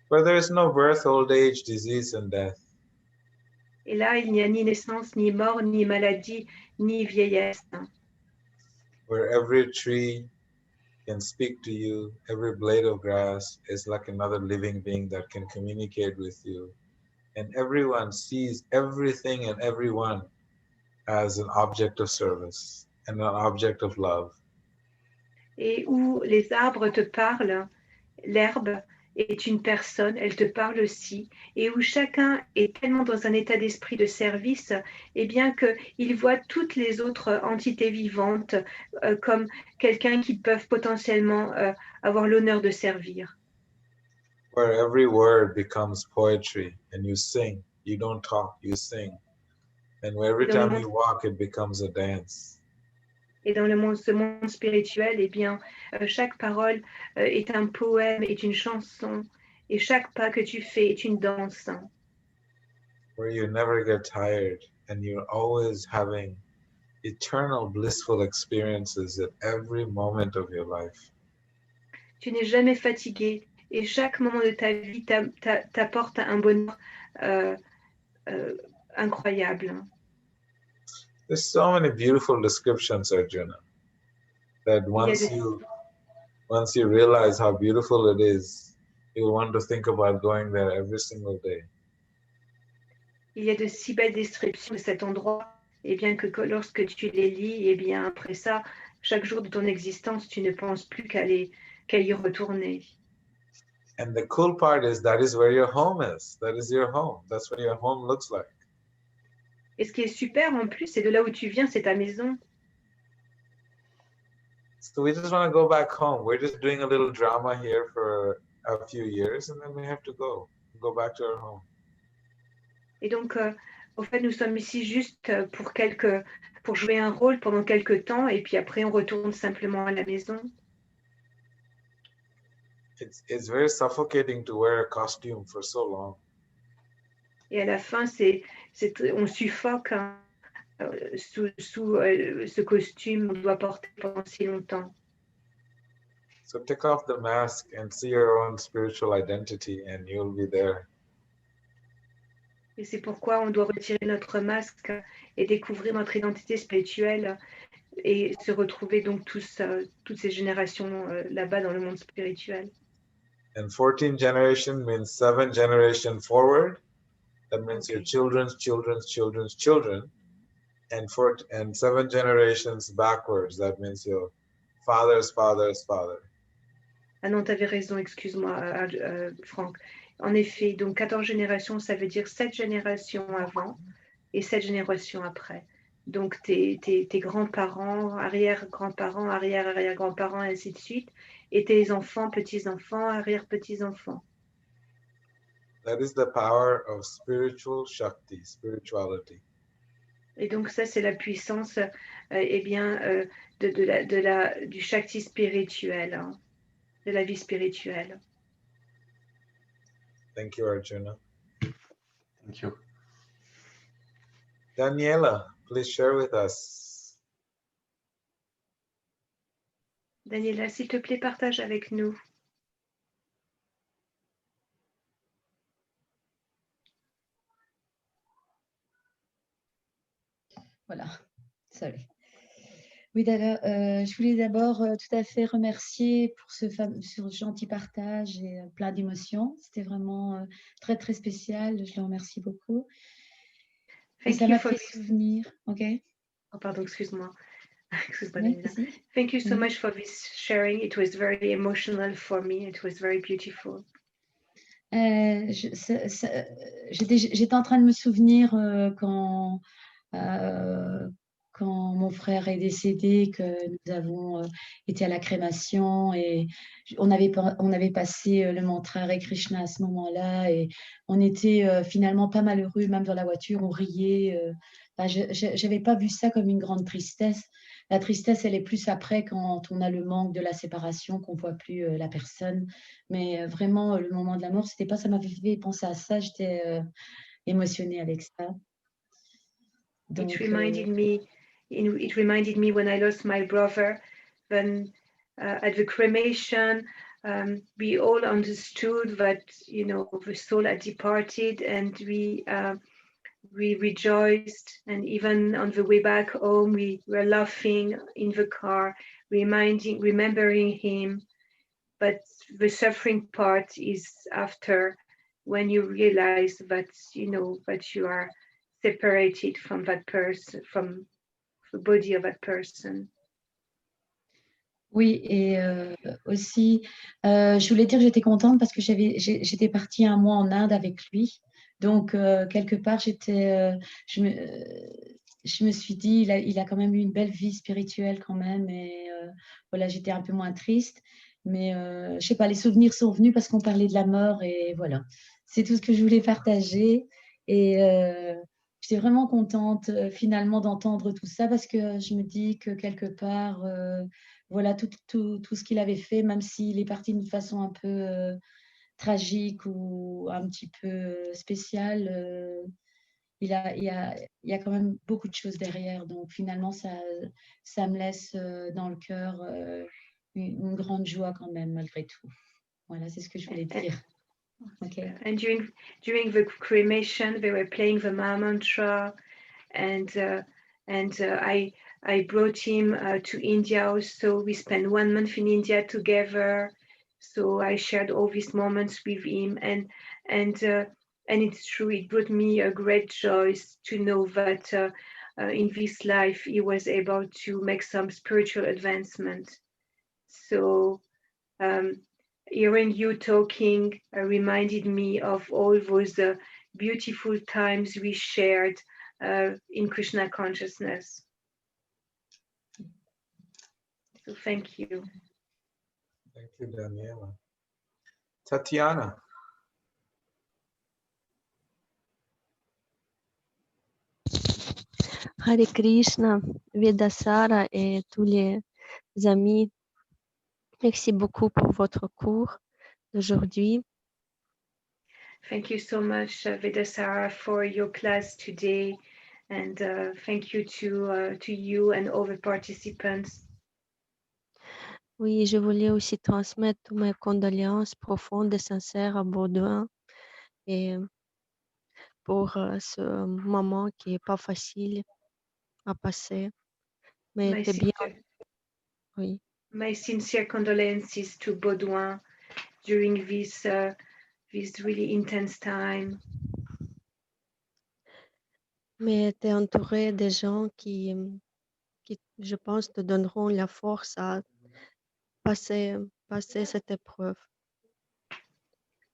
Where there is no birth, old age, disease, and death. Et là, il n'y a ni naissance, ni mort, ni maladie, ni vieillesse. Where every tree can speak to you, every blade of grass is like another living being that can communicate with you. And everyone sees everything and everyone as an object of service and an object of love. Et où les arbres te parlent, l'herbe est une personne, elle te parle aussi, et où chacun est tellement dans un état d'esprit de service, et bien qu'il voit toutes les autres entités vivantes comme quelqu'un qui peuvent potentiellement avoir l'honneur de servir. Where every word becomes poetry and you sing, you don't talk, you sing. And where every Dans le time you monde- walk, it becomes a dance. Et dans ce monde spirituel, eh bien, chaque parole est un poème, est une chanson, et chaque pas que tu fais est une danse. Where you never get tired and you're always having eternal blissful experiences at every moment of your life. Tu n'es jamais fatigué, et chaque moment de ta vie t'apporte un bonheur incroyable. There's so many beautiful descriptions, Arjuna, that once you realize how beautiful it is, you'll want to think about going there every single day. Il y a de si belles descriptions de cet endroit, et bien que lorsque tu les lis, et bien après ça, chaque jour de ton existence, tu ne penses plus qu'à y retourner. And the cool part is that is where your home is. That is your home. That's what your home looks like. Et ce qui est super en plus, c'est de là où tu viens, c'est ta maison. So we just want to go back home. We're just doing a little drama here for a few years and then we have to go back to our home. Et donc, en fait, nous sommes ici juste pour jouer un rôle pendant quelques temps, et puis après, on retourne simplement à la maison. It's very suffocating to wear a costume for so long. Et à la fin, on suffoque hein, sous ce costume qu'on doit porter pendant si longtemps. So take off the mask and see your own spiritual identity and you'll be there. Et c'est pourquoi on doit retirer notre masque et découvrir notre identité spirituelle et se retrouver donc toutes ces générations là-bas dans le monde spirituel. And 14 generation means 7 generations forward. That means your children's children's children's children. And 7 generations backwards. That means your father's father's father. Ah non, tu avais raison, excuse-moi, Franck. En effet, donc 14 générations, ça veut dire 7 générations avant et 7 générations après. Donc tes grands-parents, arrière-grands-parents, arrière-arrière-grands-parents, et ainsi de suite, et tes enfants, petits-enfants, arrière-petits-enfants. That is the power of spiritual Shakti, spirituality. Et donc ça, c'est la puissance eh bien, du Shakti spirituel, hein, de la vie spirituelle. Thank you, Arjuna. Thank you. Daniela, please share with us. Daniela, s'il te plaît, partage avec nous. Voilà, salut. Oui, d'ailleurs, je voulais d'abord tout à fait remercier pour ce gentil partage et plein d'émotions. C'était vraiment très, très spécial. Je le remercie beaucoup. Et ça m'a fait souvenir. OK. Oh, pardon, excuse-moi. Excuse-moi, Oui, Daniela. vas-y. Thank you so much for this sharing. It was very emotional for me. It was very beautiful. J'étais en train de me souvenir quand mon frère est décédé, que nous avons été à la crémation et on avait passé le mantra Hare Krishna à ce moment-là et on était finalement pas malheureux, même dans la voiture, on riait. Je n'avais pas vu ça comme une grande tristesse. La tristesse, elle est plus après quand on a le manque de la séparation, qu'on ne voit plus la personne. Mais vraiment, le moment de la mort, c'était pas, ça m'avait fait penser à ça. J'étais émotionnée avec ça. Donc, it reminded me when I lost my brother, when at the cremation, we all understood that, you know, the soul had departed, and we rejoiced. And even on the way back home, we were laughing in the car, remembering him. But the suffering part is after, when you realize that, you know, that you are separated from that person, from the body of that person. oui, et aussi, je voulais dire que j'étais contente parce que j'étais partie un mois en Inde avec lui. Donc, quelque part, je me suis dit, il a quand même eu une belle vie spirituelle quand même. Et voilà, j'étais un peu moins triste. Mais je sais pas, les souvenirs sont venus parce qu'on parlait de la mort. Et voilà, c'est tout ce que je voulais partager. Et j'étais vraiment contente finalement d'entendre tout ça parce que je me dis que quelque part, voilà, tout ce qu'il avait fait, même s'il est parti d'une façon un peu tragique ou un petit peu spéciale, il y a quand même beaucoup de choses derrière. Donc finalement, ça me laisse dans le cœur une grande joie quand même, malgré tout. Voilà, c'est ce que je voulais dire. Okay. And during the cremation, they were playing the Maha Mantra, and I brought him to India also. We spent 1 month in India together, so I shared all these moments with him, and it's true, it brought me a great joy to know that in this life he was able to make some spiritual advancement. So hearing you talking reminded me of all those beautiful times we shared in Krishna consciousness. So thank you. Thank you, Daniela. Tatiana. Hare Krishna, Vedasara et tous les amis. Merci beaucoup pour votre cours d'aujourd'hui. Thank you so much, Vedasara, for your class today, and thank you to you and all the participants. Oui, je voulais aussi transmettre toutes mes condoléances profondes et sincères à Baudouin et pour ce moment qui n'est pas facile à passer, mais My c'est bien. Oui. My sincere condolences to Baudouin during this really intense time. Mais tu es entouré de gens qui, je pense, te donneront la force à passer cette épreuve.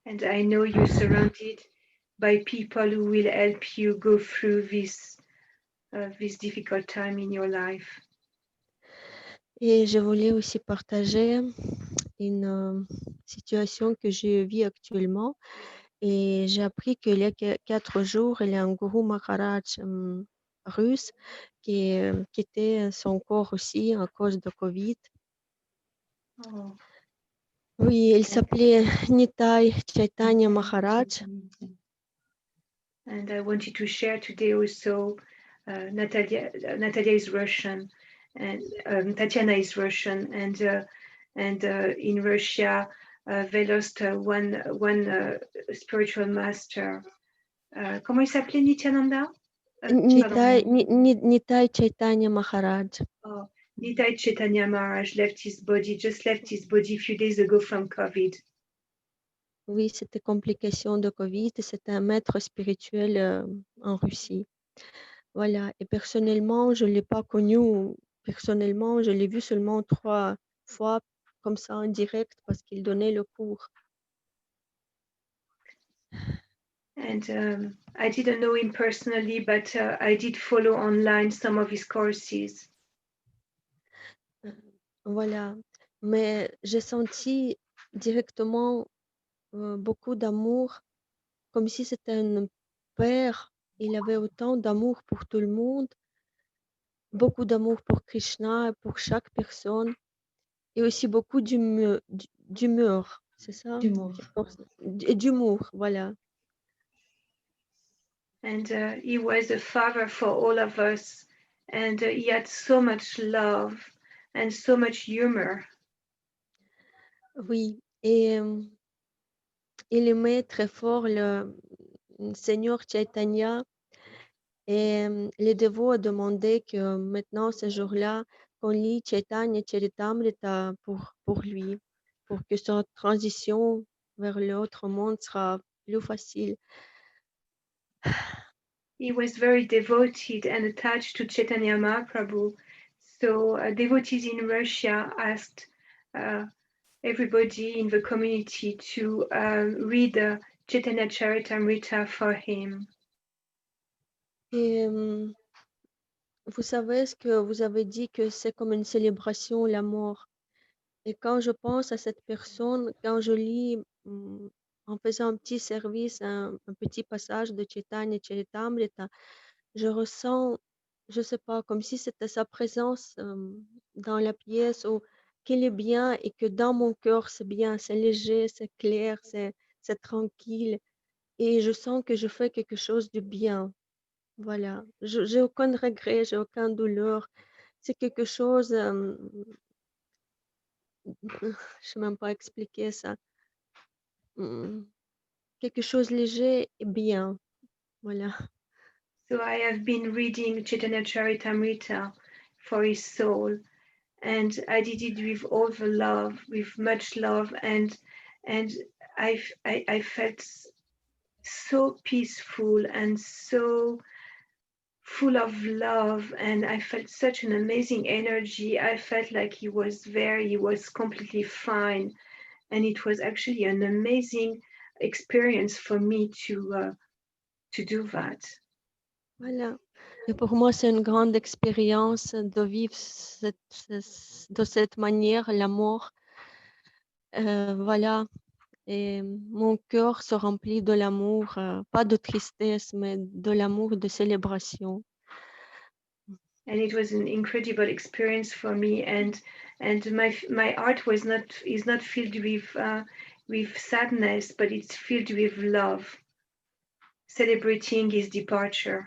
And I know you're surrounded by people who will help you go through this difficult time in your life. Et je voulais aussi partager une situation que je vis actuellement. Et j'ai appris qu'il y a 4 jours, il y a un gourou Maharaj russe qui quittait son corps aussi à cause de Covid. Oh. Oui, il s'appelait Nitai Chaitanya Maharaj. And I wanted to share today also, Natalia is Russian, and Tatiana is Russian, and in Russia they lost one spiritual master. Comment il s'appelait, Nityananda? Nitai Chaitanya Maharaj. Oh, Nitai Chaitanya Maharaj left his body a few days ago from COVID. Oui, c'était complication de Covid. C'était un maître spirituel en Russie. Voilà. Et personnellement, je ne l'ai pas connu. Personnellement, je l'ai vu seulement 3 fois comme ça en direct parce qu'il donnait le cours. And I didn't know him personally, but I did follow online some of his courses. Voilà. Mais j'ai senti directement beaucoup d'amour, comme si c'était un père. Il avait autant d'amour pour tout le monde, beaucoup d'amour pour Krishna, pour chaque personne, et aussi beaucoup d'humour, c'est ça? D'humour. Et d'humour, voilà. And he was a father for all of us. And he had so much love and so much humor. Oui, et il aimait très fort le Seigneur Chaitanya. Et les dévots ont demandé que maintenant, ce jour-là, qu'on lit Chaitanya Charitamrita pour lui, pour que sa transition vers l'autre monde sera plus facile. He was very devoted and attached to Chaitanya Mahaprabhu. So devotees in Russia asked everybody in the community to read Chaitanya Charitamrita for him. Et vous savez ce que vous avez dit, que c'est comme une célébration, la mort. Et quand je pense à cette personne, quand je lis, en faisant un petit service, un petit passage de Chaitanya Charitamrita, je ressens, je sais pas, comme si c'était sa présence dans la pièce, ou qu'il est bien et que dans mon cœur c'est bien, c'est léger, c'est clair, c'est tranquille. Et je sens que je fais quelque chose de bien. Voilà. J'ai aucun regret, j'ai aucune douleur. C'est quelque chose, je sais même pas expliquer ça. Quelque chose léger et bien. Voilà. So I have been reading Chaitanya Charitamrita for his soul, and I did it with all the love, with much love, and I felt so peaceful and so full of love, and I felt such an amazing energy. I felt like he was completely fine, and it was actually an amazing experience for me to do that. Voilà. Et pour moi, c'est une grande expérience de vivre de cette manière la mort. Voilà. Et mon cœur se remplit de l'amour, pas de tristesse, mais de l'amour, de célébration. And it was an incredible experience for me, and my heart is not filled with sadness, but it's filled with love, celebrating his departure.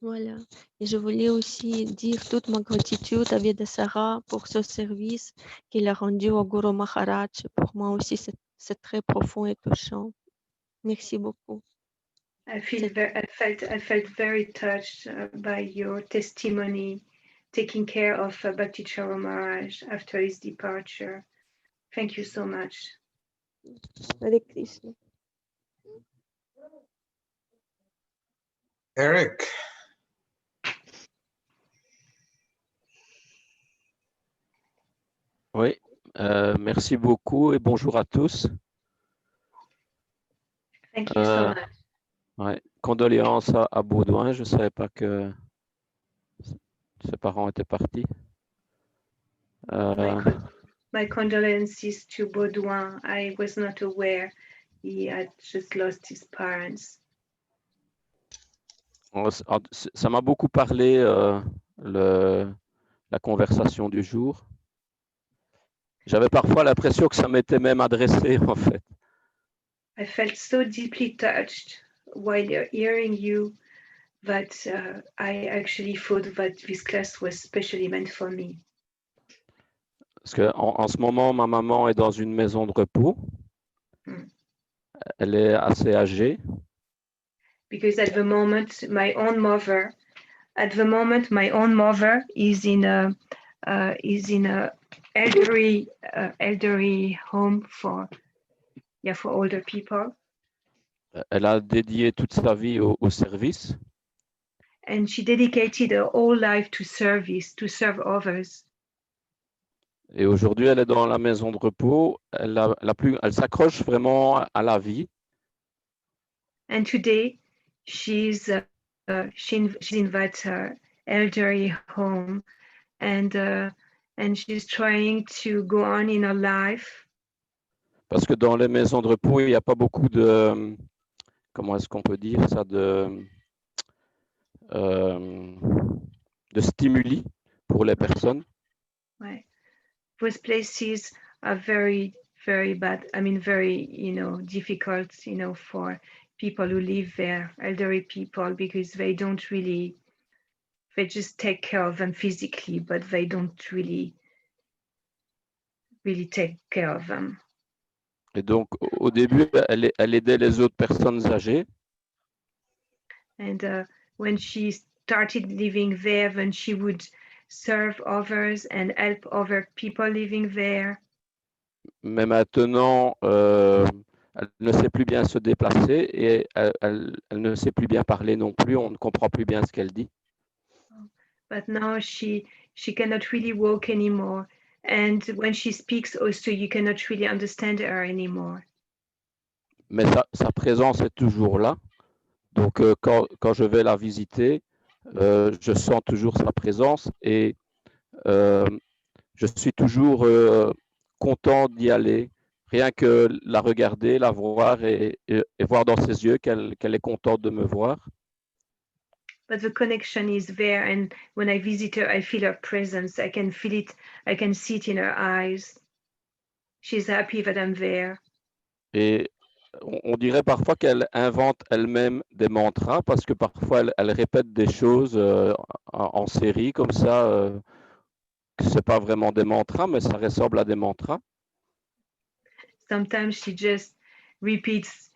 Voilà. Et je voulais aussi dire toute ma gratitude à Vidasara pour ce service qu'il a rendu au Guru Maharaj. Pour moi aussi, c'est très profond et touchant. Merci beaucoup. I felt very touched by your testimony, taking care of Bhakti Charu Maharaj after his departure. Thank you so much. Hare Krishna. Eric. Oui, merci beaucoup et bonjour à tous. Thank you so much. Ouais, condoléances à Baudouin, je ne savais pas que ses parents étaient partis. My condolences to Baudouin. I was not aware he had just lost his parents. Ça m'a beaucoup parlé, la conversation du jour. J'avais parfois l'impression que ça m'était même adressé, en fait. I felt so deeply touched while hearing you that I actually thought that this class was specially meant for me. Parce qu'en ce moment, ma maman est dans une maison de repos. Elle est assez âgée. Because at the moment, my own mother is in a elderly home for older people. Elle a dédié toute sa vie au service. And she dedicated her whole life to service, to serve others. Et aujourd'hui, elle est dans la maison de repos. Elle s'accroche vraiment à la vie. And today, she's in that elderly home, and she's trying to go on in her life. Parce que dans les maisons de repos, il n'y a pas beaucoup de, comment est-ce qu'on peut dire ça, de stimuli pour les personnes. Right. Those places are very, very bad. I mean, very, difficult, for people who live there, elderly people, because they don't really, they just take care of them physically, but they don't really take care of them. Et donc, au début, elle aidait les autres personnes âgées. And when she started living there, then she would serve others and help other people living there. Mais maintenant, elle ne sait plus bien se déplacer et elle ne sait plus bien parler non plus. On ne comprend plus bien ce qu'elle dit. But now she cannot really walk anymore. And when she speaks also, you cannot really understand her anymore. Mais sa présence est toujours là. Donc, quand je vais la visiter, je sens toujours sa présence et je suis toujours content d'y aller, rien que la regarder, la voir et voir dans ses yeux qu'elle est contente de me voir. But the connection is there, and when I visit her, I feel her presence. I can feel it. I can see it in her eyes. She's happy that I'm there. Et on dirait parfois qu'elle invente elle-même des mantras parce que parfois elle répète des choses en série comme ça. C'est pas vraiment des mantras, mais ça ressemble à des mantras. Sometimes she just repeats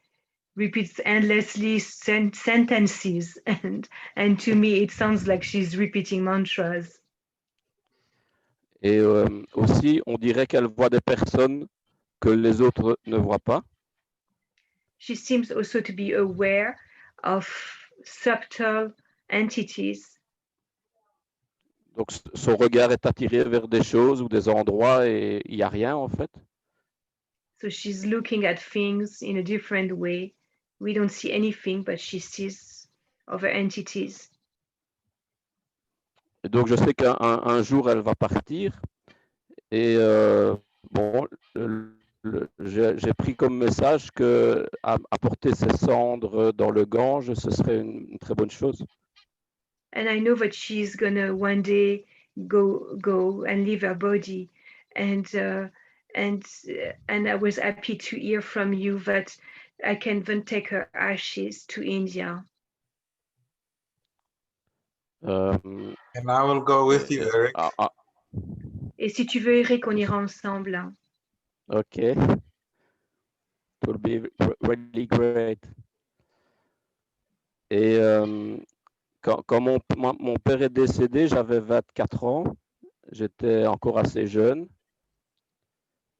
endlessly sentences, and to me it sounds like she's repeating mantras. Et aussi, on dirait qu'elle voit des personnes que les autres ne voient pas. She seems also to be aware of subtle entities. Donc, son regard est attiré vers des choses ou des endroits et il n'y a rien en fait. So she's looking at things in a different way. We don't see anything, but she sees other entities. Et donc, je sais qu'un jour, elle va partir. Et bon, j'ai pris comme message que apporter ses cendres dans le Gange, ce serait une très bonne chose. And I know that she's gonna one day go and leave her body, and I was happy to hear from you that I can then take her ashes to India. And I will go with you, Eric. Et si tu veux, Eric, on ira ensemble. Ok. It will be really great. Et quand mon père est décédé, j'avais 24 ans. J'étais encore assez jeune.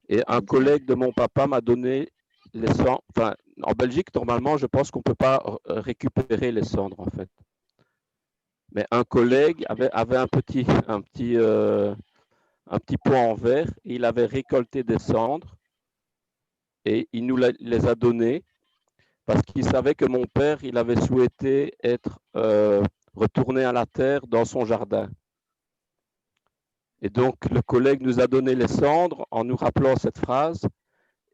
Et un collègue de mon papa m'a donné les cendres. Enfin, en Belgique, normalement, je pense qu'on ne peut pas récupérer les cendres, en fait. Mais un collègue avait un petit pot en verre. Et il avait récolté des cendres et il nous les a données parce qu'il savait que mon père, il avait souhaité être retourné à la terre dans son jardin. Et donc, le collègue nous a donné les cendres en nous rappelant cette phrase.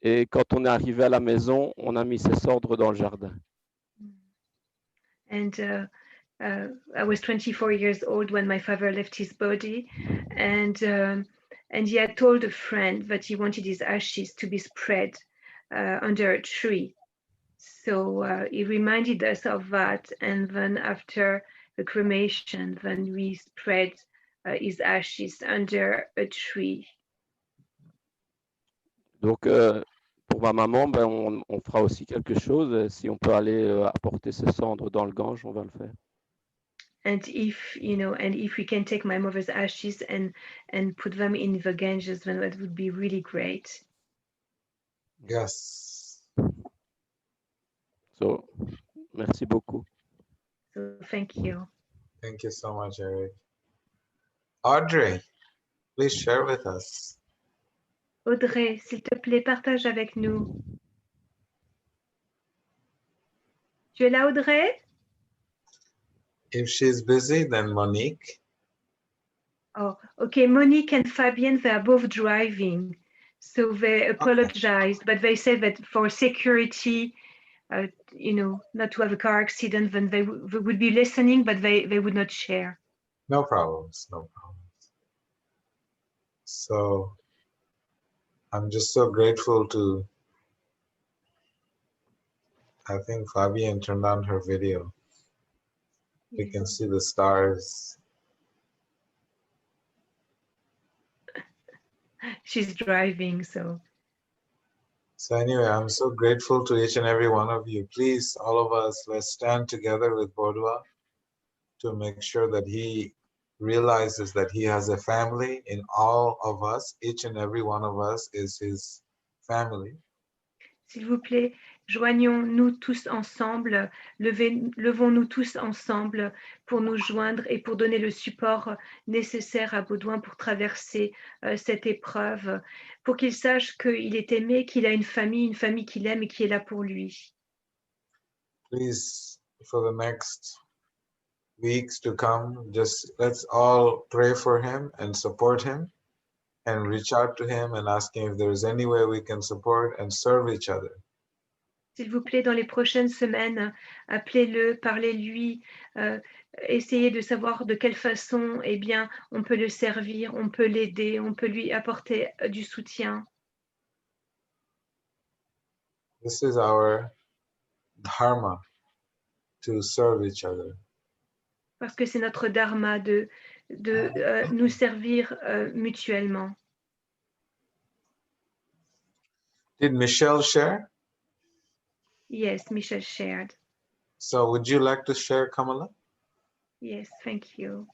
Et quand on est arrivé à la maison, on a mis ces cendres dans le jardin. And I was 24 years old when my father left his body, and he had told a friend that he wanted his ashes to be spread under a tree. So he reminded us of that, and then after the cremation, then we spread his ashes under a tree. Donc, pour ma maman, ben, on fera aussi quelque chose. Si on peut aller apporter ses cendres dans le Gange, on va le faire. And if we can take my mother's ashes and put them in the Ganges, then that would be really great. Yes. So, merci beaucoup. So thank you. Thank you so much, Eric. Audrey, please share with us. Audrey, s'il te plaît, partage avec nous. Tu es là, Audrey? If she's busy, then Monique. Oh, okay. Monique and Fabienne, they are both driving. So they apologized, but they said that for security, not to have a car accident, then they would be listening, but they would not share. No problems, no problems. So I'm just so grateful to I think Fabienne turned on her video. We can see the stars. She's driving, so. So anyway, I'm so grateful to each and every one of you. Please, all of us, let's stand together with Bodwa to make sure that he realizes that he has a family in all of us. Each and every one of us is his family. S'il vous plaît, joignons-nous tous ensemble, levons-nous tous ensemble pour nous joindre et pour donner le support nécessaire à Baudouin pour traverser cette épreuve, pour qu'il sache qu'il est aimé, qu'il a une famille qu'il aime et qui est là pour lui. Please, for the next weeks to come, just let's all pray for him and support him and reach out to him and ask him if there's any way we can support and serve each other. S'il vous plaît, dans les prochaines semaines, appelez-le, parlez-lui, essayez de savoir de quelle façon, eh bien, on peut le servir, on peut l'aider, on peut lui apporter du soutien. This is our dharma, to serve each other. Parce que c'est notre dharma de nous servir mutuellement. Did Michelle share? Yes, Michelle shared. So would you like to share, Kamala? Yes, thank you.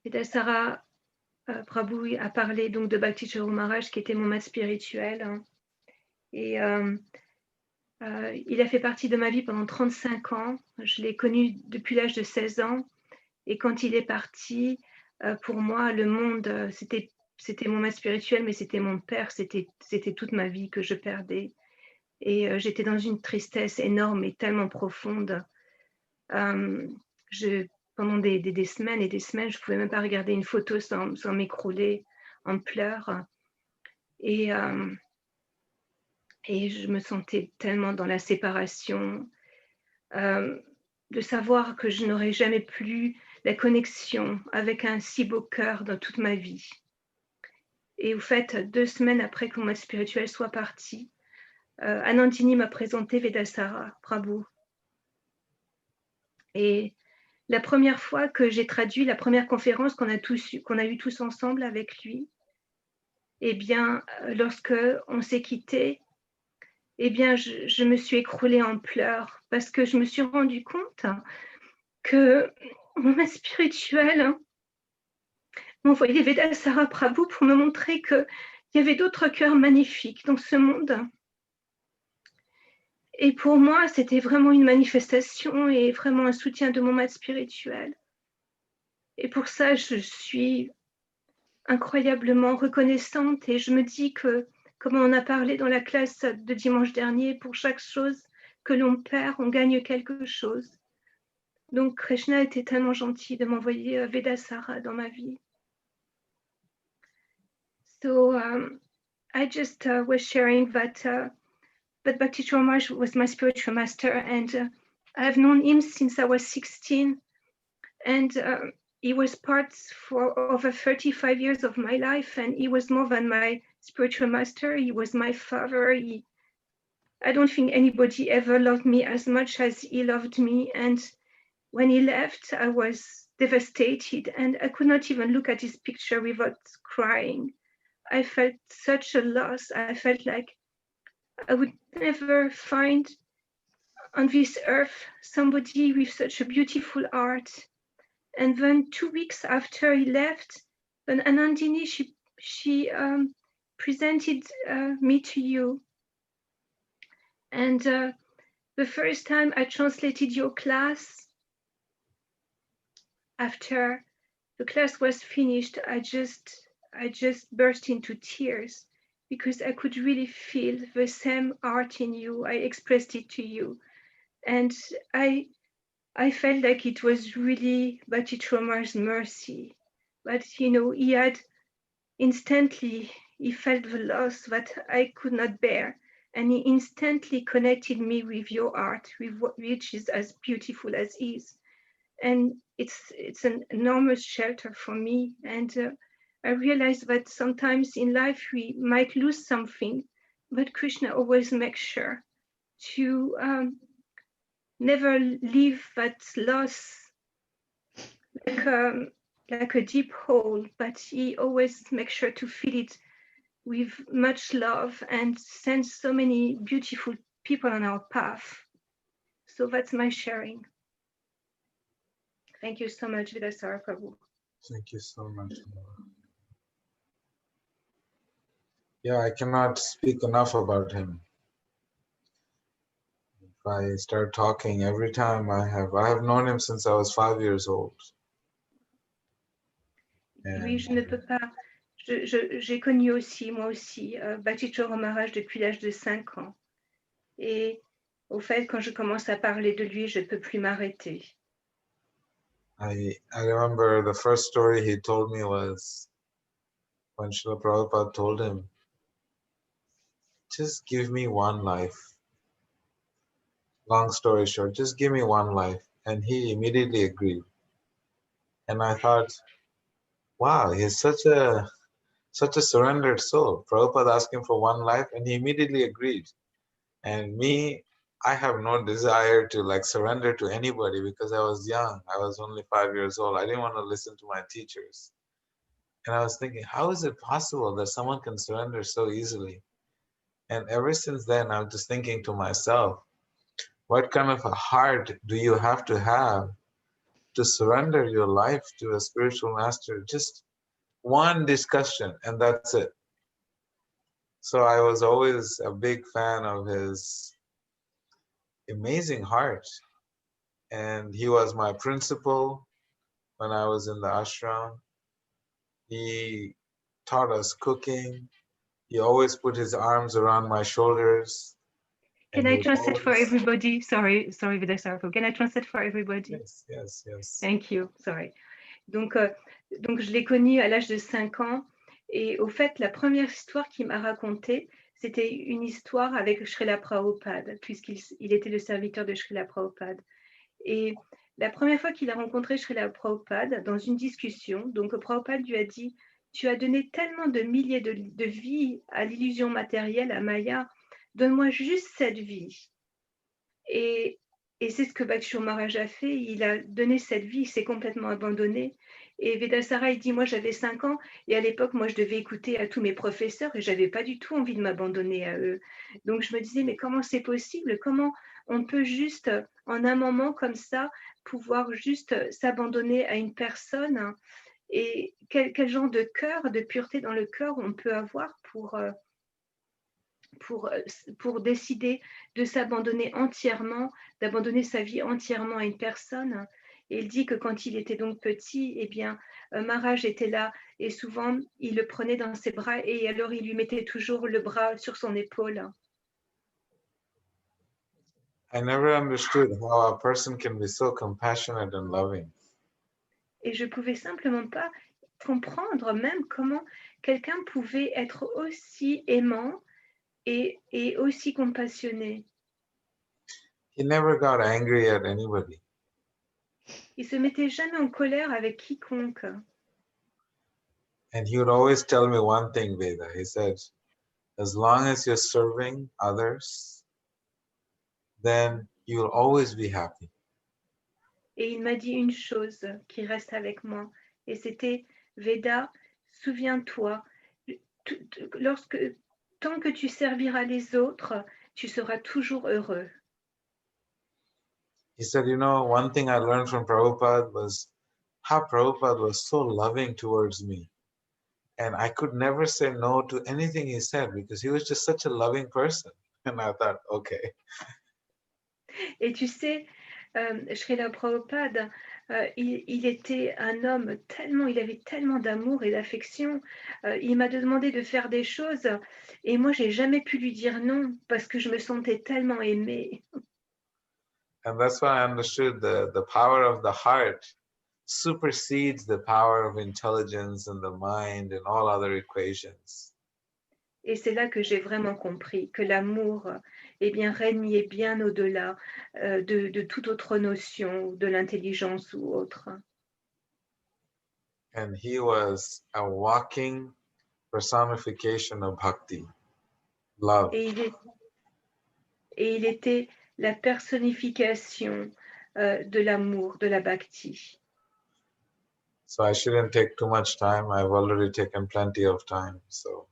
Vedasara Prabhu a parlé donc de Bhakti Charu Maharaj, qui était mon maître spirituel. Hein. Et il a fait partie de ma vie pendant 35 ans. Je l'ai connu depuis l'âge de 16 ans. Et quand il est parti, pour moi, le monde, c'était mon maître spirituel, mais c'était mon père, c'était toute ma vie que je perdais. Et j'étais dans une tristesse énorme et tellement profonde. Pendant des semaines et des semaines, je ne pouvais même pas regarder une photo sans m'écrouler en pleurs. Et je me sentais tellement dans la séparation, de savoir que je n'aurais jamais plus la connexion avec un si beau cœur dans toute ma vie. Et au fait, 2 semaines après que mon maître spirituel soit parti, Anandini m'a présenté Vedasara Prabhu. Et la première fois que j'ai traduit la première conférence qu'on a eue tous ensemble avec lui, eh bien, lorsque on s'est quittés, eh bien, je me suis écroulée en pleurs parce que je me suis rendu compte que mon maître spirituel m'envoyait Vedasara Prabhu pour me montrer qu'il y avait d'autres cœurs magnifiques dans ce monde. Et pour moi, c'était vraiment une manifestation et vraiment un soutien de mon maître spirituel. Et pour ça, je suis incroyablement reconnaissante et je me dis que, comme on a parlé dans la classe de dimanche dernier, pour chaque chose que l'on perd, on gagne quelque chose. Donc, Krishna était tellement gentil de m'envoyer Vedasara dans ma vie. So, I just was sharing that Bhakti Charu Maharaj was my spiritual master, and I've known him since I was 16, and he was part for over 35 years of my life, and he was more than my spiritual master. He was my father. I don't think anybody ever loved me as much as he loved me, and when he left, I was devastated, and I could not even look at his picture without crying. I felt such a loss. I felt like I would never find on this earth somebody with such a beautiful art. And then 2 weeks after he left, then Anandini, she presented me to you. And the first time I translated your class, after the class was finished, I just burst into tears because I could really feel the same art in you. I expressed it to you. And I felt like it was really Bhakti Charu Maharaj's mercy. But, he had instantly, he felt the loss that I could not bear. And he instantly connected me with your art, which is as beautiful as his. And it's an enormous shelter for me. And I realized that sometimes in life we might lose something, but Krishna always makes sure to never leave that loss like a deep hole, but he always makes sure to fill it with much love and sends so many beautiful people on our path. So that's my sharing. Thank you so much, Vidasara Prabhu. Thank you so much. Yeah, I cannot speak enough about him. If I start talking every time I have known him since I was 5 years old. Oui, je ne peux pas. J'ai connu aussi, moi aussi, Bhakti Chora Maharaj depuis l'âge de 5 ans. Et au fait, quand je commence à parler de lui, je ne peux plus m'arrêter. I remember the first story he told me was when Srila Prabhupada told him, just give me one life. Long story short, just give me one life. And he immediately agreed. And I thought, wow, he's such a surrendered soul. Prabhupada asked him for one life and he immediately agreed. And me, I have no desire to like surrender to anybody because I was young. I was only 5 years old. I didn't want to listen to my teachers. And I was thinking, how is it possible that someone can surrender so easily? And ever since then, I'm just thinking to myself, what kind of a heart do you have to surrender your life to a spiritual master? Just one discussion, and that's it. So I was always a big fan of his amazing heart. And he was my principal when I was in the ashram. He taught us cooking. He always put his arms around my shoulders. Can I translate for everybody? Sorry, Vidasara. Can I translate for everybody? Yes. Thank you. Sorry. Donc je l'ai connu à l'âge de 5 ans. Et au fait, la première histoire qu'il m'a racontée, c'était une histoire avec Srila Prabhupada, puisqu'il était le serviteur de Srila Prabhupada. Et la première fois qu'il a rencontré Srila Prabhupada, dans une discussion, donc Prabhupada lui a dit, tu as donné tellement de milliers de vies à l'illusion matérielle, à Maya, donne-moi juste cette vie. Et c'est ce que Bhakti Maharaj a fait, il a donné cette vie, il s'est complètement abandonné. Et Vedasara, il dit, moi j'avais 5 ans, et à l'époque, moi je devais écouter à tous mes professeurs, et j'avais pas du tout envie de m'abandonner à eux. Donc je me disais, mais comment c'est possible? Comment on peut juste, en un moment comme ça, pouvoir juste s'abandonner à une personne? Et quel genre de cœur, de pureté dans le cœur on peut avoir pour décider de s'abandonner entièrement, d'abandonner sa vie entièrement à une personne. Et il dit que quand il était donc petit, eh bien, Maharaj était là et souvent, il le prenait dans ses bras et alors il lui mettait toujours le bras sur son épaule. I never understood how a person can be so compassionate and loving. Et je pouvais simplement pas comprendre même comment quelqu'un pouvait être aussi aimant et aussi compassionné. He never got angry at anybody. Il se mettait jamais en colère avec quiconque. And he would always tell me one thing, Veda. He said, as long as you're serving others, then you'll always be happy. Et il m'a dit une chose qui reste avec moi, et c'était, Veda, souviens-toi, tant que tu serviras les autres, tu seras toujours heureux. He said, you know, one thing I learned from Prabhupada was how Prabhupada was so loving towards me. And I could never say no to anything he said because he was just such a loving person. And I thought, okay. Et tu sais, Srila Prabhupada, il était un homme il avait tellement d'amour et d'affection. Il m'a demandé de faire des choses et moi, j'ai jamais pu lui dire non parce que je me sentais tellement aimée. And that's why I understood the power of the heart supersedes the power of intelligence and the mind and all other equations. Et c'est là que j'ai vraiment compris que l'amour régnait bien au-delà de toute autre notion, de l'intelligence ou autre. And he was a walking personification of bhakti. love. Et il était la personnification de l'amour, de la bhakti. So I shouldn't take too much time. I've already taken plenty of time. So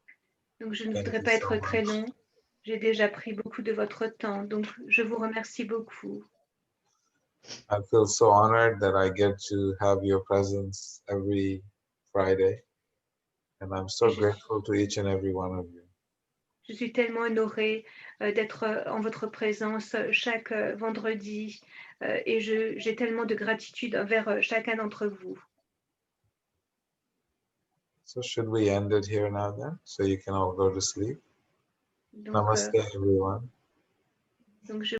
Donc je ne thank voudrais you pas so être très much. long. J'ai déjà pris beaucoup de votre temps, donc je vous remercie beaucoup. I feel so honored that I get to have your presence every Friday. And I'm so grateful to each and every one of you. Je suis tellement honorée d'être en votre présence chaque vendredi et j'ai tellement de gratitude envers chacun d'entre vous. So should we end it here now then? So you can all go to sleep. Donc, Namaste everyone. donc je